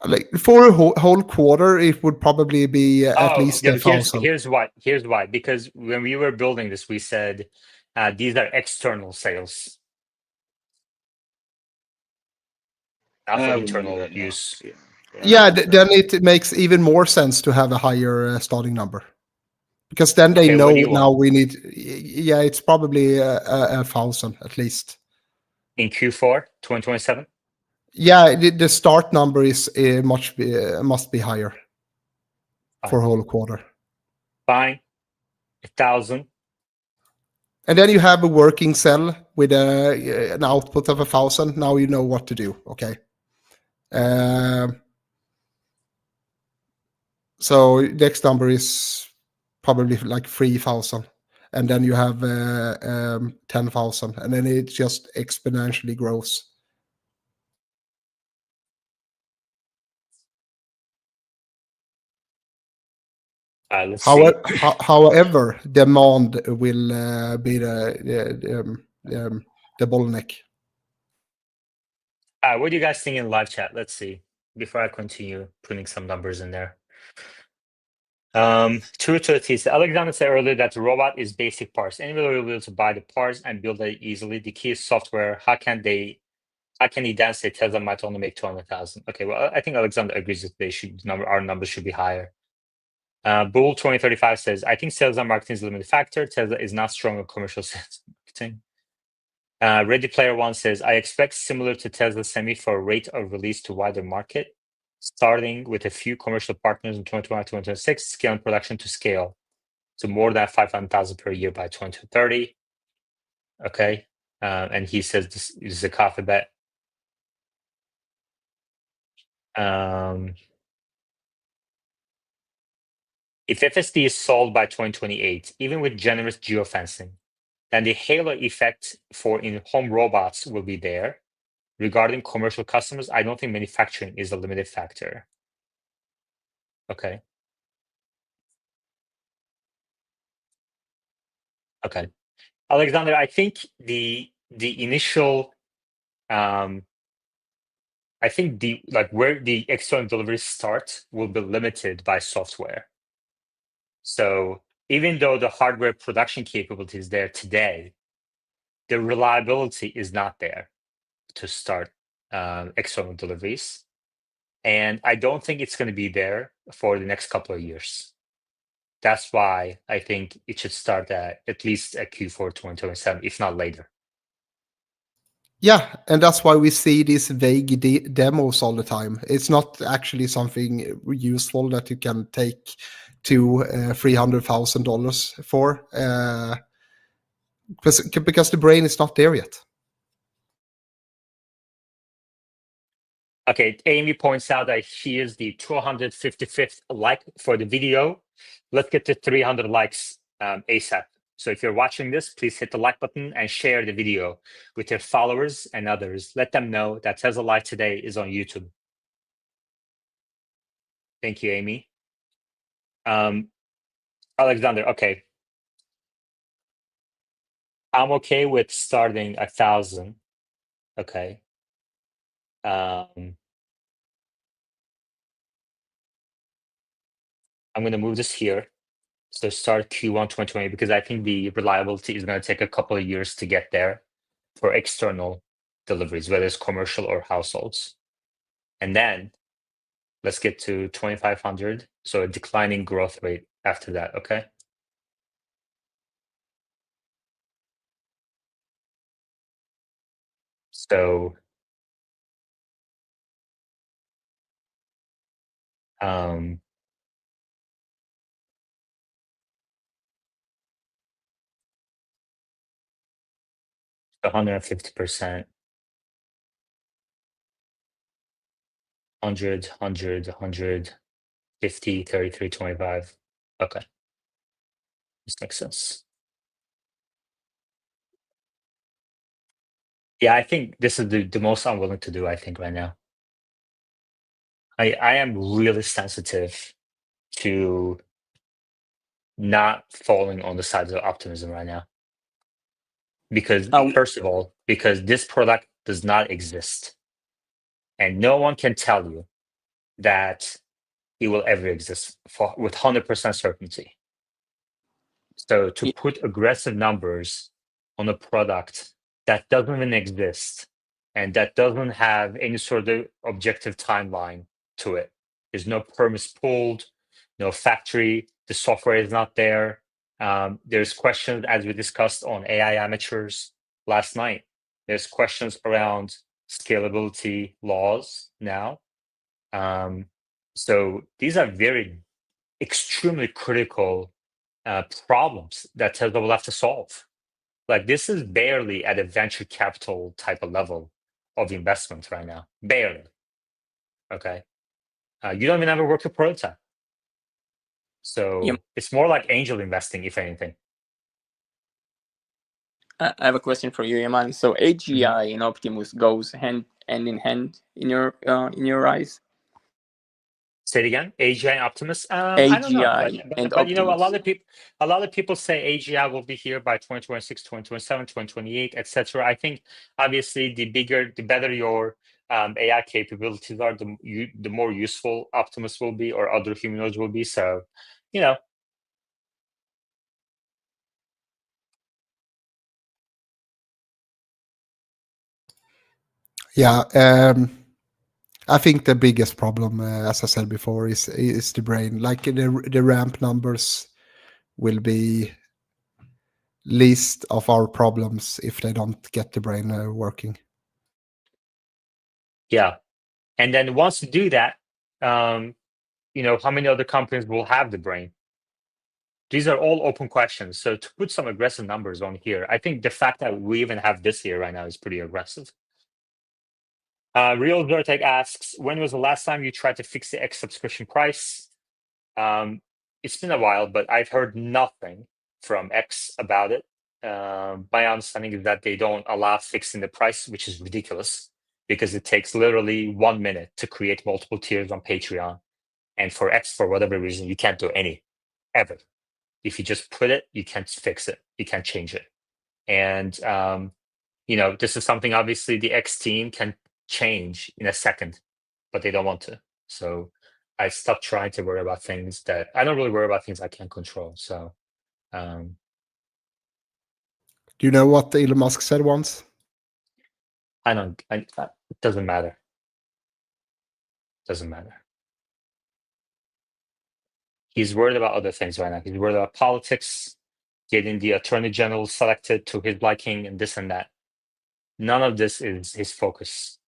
Like for a whole quarter, it would probably be at least yeah, 1,000. here's why. Here's why. Because when we were building this, we said these are external sales, not for I wouldn't do internal that now. use. Yeah, then it makes even more sense to have a higher starting number, because then they Okay, what know do you now want? we need. Yeah, it's probably 1,000 at least. In Q4 2027? Yeah, the start number is must be higher for a whole quarter. Fine. 1,000. And then you have a working cell with an output of 1,000. Now you know what to do. Okay. So next number is probably like 3,000, and then you have 10,000, and then it just exponentially grows. Let's see. However, demand will be the bottleneck. What do you guys think in live chat? Let's see. Before I continue putting some numbers in there. True to the Alexander said earlier that the robot is basic parts. Anybody will be able to buy the parts and build it easily. The key is software. How can he then say Tesla might only make 200,000? Okay, well, I think Alexander agrees that our numbers should be higher. Bull 2035 says, I think sales and marketing is a limited factor. Tesla is not strong on commercial sales and marketing. Ready Player One says, I expect similar to Tesla Semi for rate of release to wider market, starting with a few commercial partners in 2025, 2026, scaling production to scale to more than 500,000 per year by 2030. Okay. And he says this is a coffee bet. If FSD is solved by 2028, even with generous geofencing, then the halo effect for in-home robots will be there. Regarding commercial customers, I don't think manufacturing is a limited factor. Okay. Okay. Alexander, I think the initial I think where the external deliveries start will be limited by software. So even though the hardware production capability is there today, the reliability is not there to start external deliveries. And I don't think it's going to be there for the next couple of years. That's why I think it should start at least at Q4 2027, if not later. Yeah, and that's why we see these vague demos all the time. It's not actually something useful that you can take to $300,000 for, because the brain is not there yet. Okay, Amy points out that here's the 255th like for the video. Let's get to 300 likes ASAP. So if you're watching this, please hit the like button and share the video with your followers and others. Let them know that Tesla Live today is on YouTube. Thank you, Amy. Alexander, okay. I'm okay with starting 1,000. Okay. I'm going to move this here. So start Q1 2020, because I think the reliability is going to take a couple of years to get there for external deliveries, whether it's commercial or households. And then Let's get to 2,500. So a declining growth rate after that, okay? So um 150%, 100, 50, 33, 25. Okay, this makes sense. Yeah, I think this is the most I'm willing to do, I think, right now. I am really sensitive to not falling on the side of optimism right now. Because first of all, because this product does not exist. And no one can tell you that it will ever exist with 100% certainty. So to put aggressive numbers on a product that doesn't even exist and that doesn't have any sort of objective timeline to it, there's no permits pulled, no factory, the software is not there. There's questions, as we discussed on AI amateurs last night. There's questions around scalability laws now. So these are very extremely critical problems that Tesla will have to solve. Like this is barely at a venture capital type of level of investment right now, barely. Okay, you don't even have a working prototype, so it's more like angel investing, if anything. I have a question for you, Iman. So AGI and Optimus goes hand in hand in your eyes. Say it again. AGI and Optimus. I don't know, but you know, a lot of people say AGI will be here by 2026, 2027, 2028, etc. I think obviously the better your AI capabilities are, the more useful Optimus will be, or other humanoids will be. So, you know. Yeah, I think the biggest problem, as I said before, is the brain. Like the ramp numbers will be least of our problems if they don't get the brain working. Yeah, and then once you do that, you know, how many other companies will have the brain? These are all open questions. So to put some aggressive numbers on here, I think the fact that we even have this here right now is pretty aggressive. Real Zertec asks, when was the last time you tried to fix the X subscription price? It's been a while, but I've heard nothing from X about it. My understanding is that they don't allow fixing the price, which is ridiculous because it takes literally 1 minute to create multiple tiers on Patreon. And for X, for whatever reason, you can't do any, ever. If you just put it, you can't fix it. You can't change it. And, you know, this is something obviously the X team can change in a second, but they don't want to. So I stopped trying to worry about things that I don't really worry about things I can't control. So, do you know what Elon Musk said once? it doesn't matter. Doesn't matter. He's worried about other things right now. He's worried about politics, getting the attorney general selected to his liking, and this and that. None of this is his focus.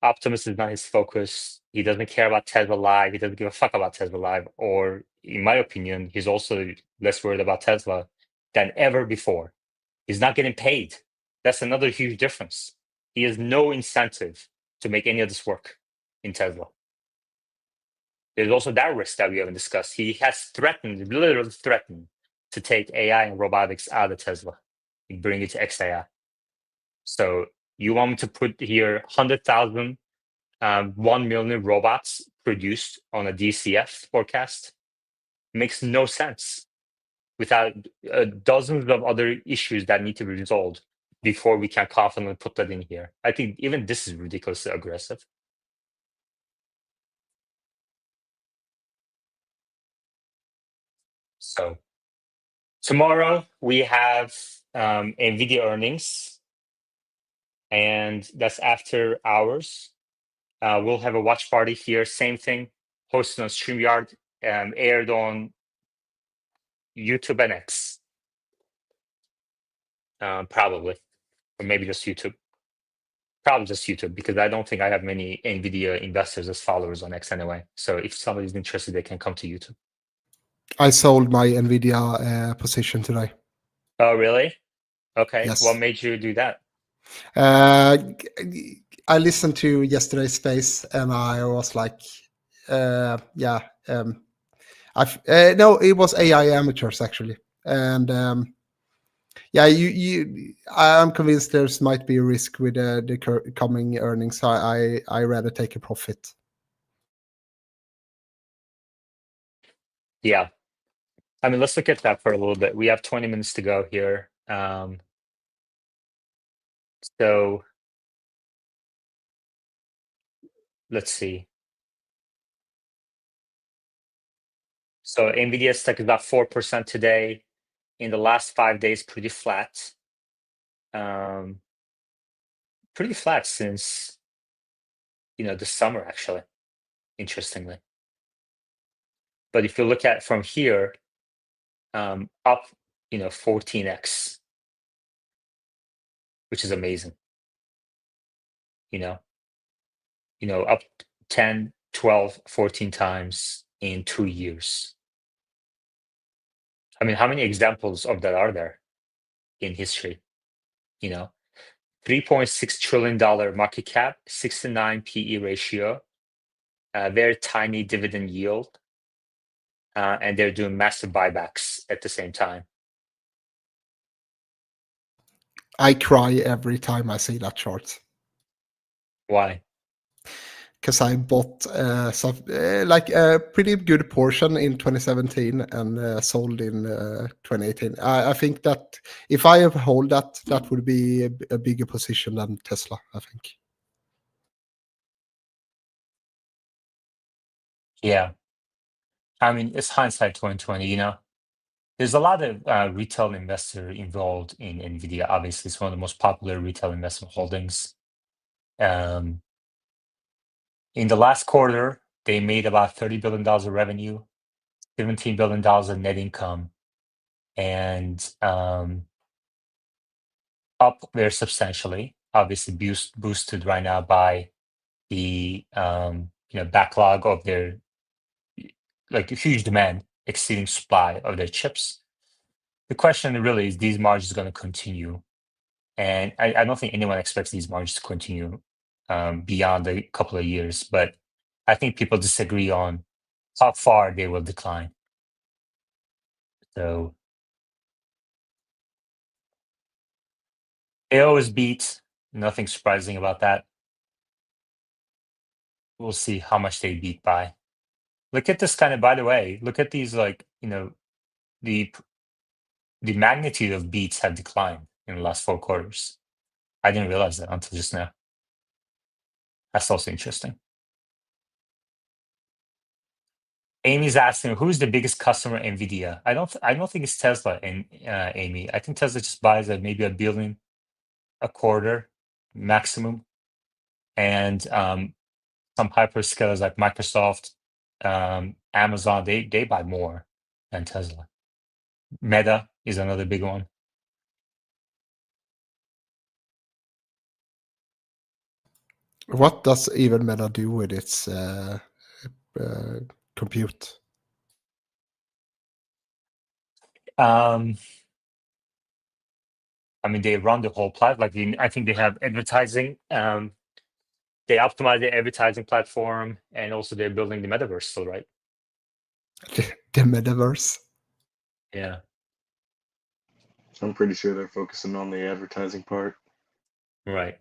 Optimus is not his focus. He doesn't care about Tesla Live. He doesn't give a fuck about Tesla Live. Or, in my opinion, he's also less worried about Tesla than ever before. He's not getting paid. That's another huge difference. He has no incentive to make any of this work in Tesla. There's also that risk that we haven't discussed. He has literally threatened, to take AI and robotics out of Tesla and bring it to XAI. So you want me to put here 100,000, 1 million robots produced on a DCF forecast? Makes no sense without dozens of other issues that need to be resolved before we can confidently put that in here. I think even this is ridiculously aggressive. So tomorrow we have Nvidia earnings, and that's after hours. We'll have a watch party here. Same thing, hosted on StreamYard, aired on YouTube and X, probably, or maybe just YouTube. Probably just YouTube, because I don't think I have many Nvidia investors as followers on X anyway. So if somebody's interested, they can come to YouTube. I sold my Nvidia position today. Oh, really? Okay. Yes. What made you do that? I listened to yesterday's space and I was like, yeah. No, it was AI amateurs actually, and yeah, I'm convinced there's might be a risk with the coming earnings. So I rather take a profit. Yeah. I mean, let's look at that for a little bit. We have 20 minutes to go here. So let's see. So Nvidia stock is about 4% today. In the last 5 days, pretty flat. Pretty flat since the summer, actually, interestingly. But if you look at from here, up 14x, which is amazing. Up 10, 12, 14 times in 2 years. I mean, how many examples of that are there in history? $3.6 trillion market cap, 69 PE ratio, very tiny dividend yield, and they're doing massive buybacks at the same time. I cry every time I see that chart. Why? Because I bought some like a pretty good portion in 2017 and sold in 2018. I think that if I hold that, that would be a bigger position than Tesla, I think. Yeah. I mean, it's hindsight 2020, There's a lot of retail investor involved in Nvidia. Obviously, it's one of the most popular retail investment holdings. In the last quarter, they made about $30 billion of revenue, $17 billion of net income, and up very substantially. Obviously, boosted right now by the backlog of their huge demand exceeding supply of their chips. The question really is, these margins going to continue? And I don't think anyone expects these margins to continue beyond a couple of years, but I think people disagree on how far they will decline. So they always beat, nothing surprising about that. We'll see how much they beat by. Look at this by the way, look at these, the magnitude of beats have declined in the last 4 quarters. I didn't realize that until just now. That's also interesting. Amy's asking, who's the biggest customer at Nvidia? I don't think it's Tesla, and Amy. I think Tesla just buys maybe $1 billion a quarter maximum, and some hyperscalers like Microsoft, Amazon, they buy more than Tesla. Meta is another big one. What does even Meta do with its compute? I mean, they run the whole platform. I think they have advertising. They optimize the advertising platform, and also they're building the metaverse still, right? The metaverse. Yeah. I'm pretty sure they're focusing on the advertising part. Right.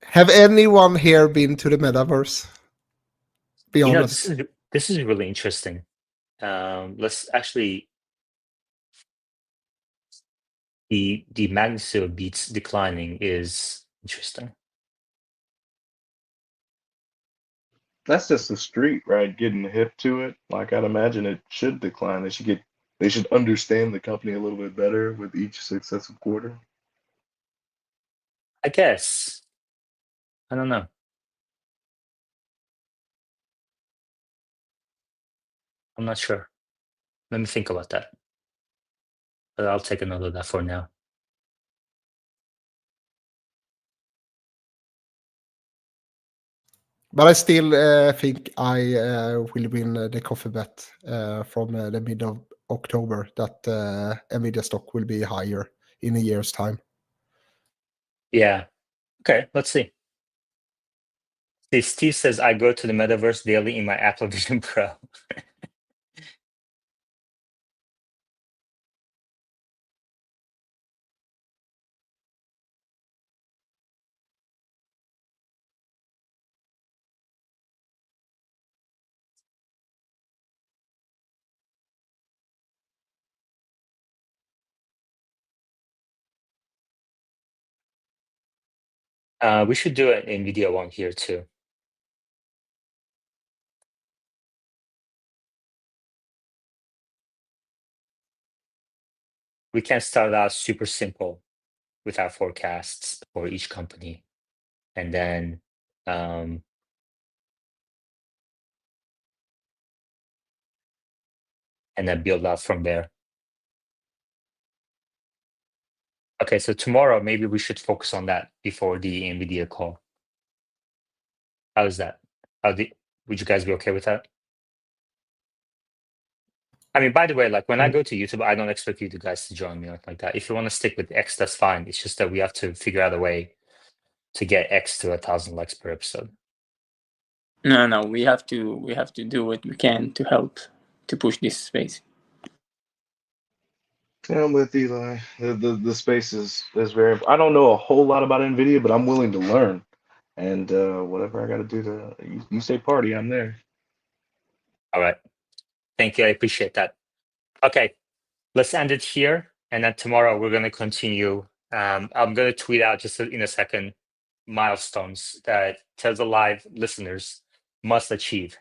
Have anyone here been to the metaverse? Be honest. This is really interesting. Let's actually, the magnitude of beats declining is interesting. That's just the street, right? Getting hip to it. Like I'd imagine it should decline. They should understand the company a little bit better with each successive quarter. I guess. I don't know. I'm not sure. Let me think about that. But I'll take a note of that for now. But I still think I will win the coffee bet from the mid of October that Nvidia stock will be higher in a year's time. Yeah. Okay, let's see. Steve says, I go to the metaverse daily in my Apple Vision Pro. We should do an NVIDIA one here too. We can start out super simple with our forecasts for each company. And then build out from there. Okay, so tomorrow maybe we should focus on that before the NVIDIA call. How is that? Would you guys be okay with that? I mean, by the way, like when I go to YouTube, I don't expect you guys to join me like that. If you want to stick with X, that's fine. It's just that we have to figure out a way to get X to 1,000 likes per episode. No, we have to do what we can to help to push this space. Yeah, I'm with Eli. The space is very. I don't know a whole lot about Nvidia, but I'm willing to learn. And whatever I got to do to you say party, I'm there. All right. Thank you. I appreciate that. Okay, let's end it here. And then tomorrow we're going to continue. I'm going to tweet out just in a second milestones that Tesla Live listeners must achieve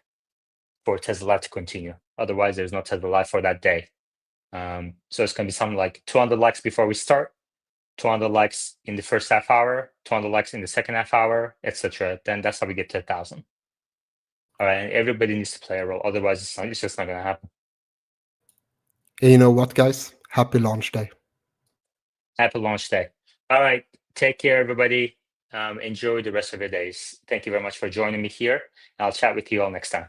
for Tesla Live to continue. Otherwise, there's no Tesla Live for that day. So it's going to be something like 200 likes before we start, 200 likes in the first half hour, 200 likes in the second half hour, etc. Then that's how we get to 1,000. All right, and everybody needs to play a role. Otherwise, it's just not going to happen. And you know what, guys? Happy launch day. Happy launch day. All right, take care, everybody. Enjoy the rest of your days. Thank you very much for joining me here. I'll chat with you all next time.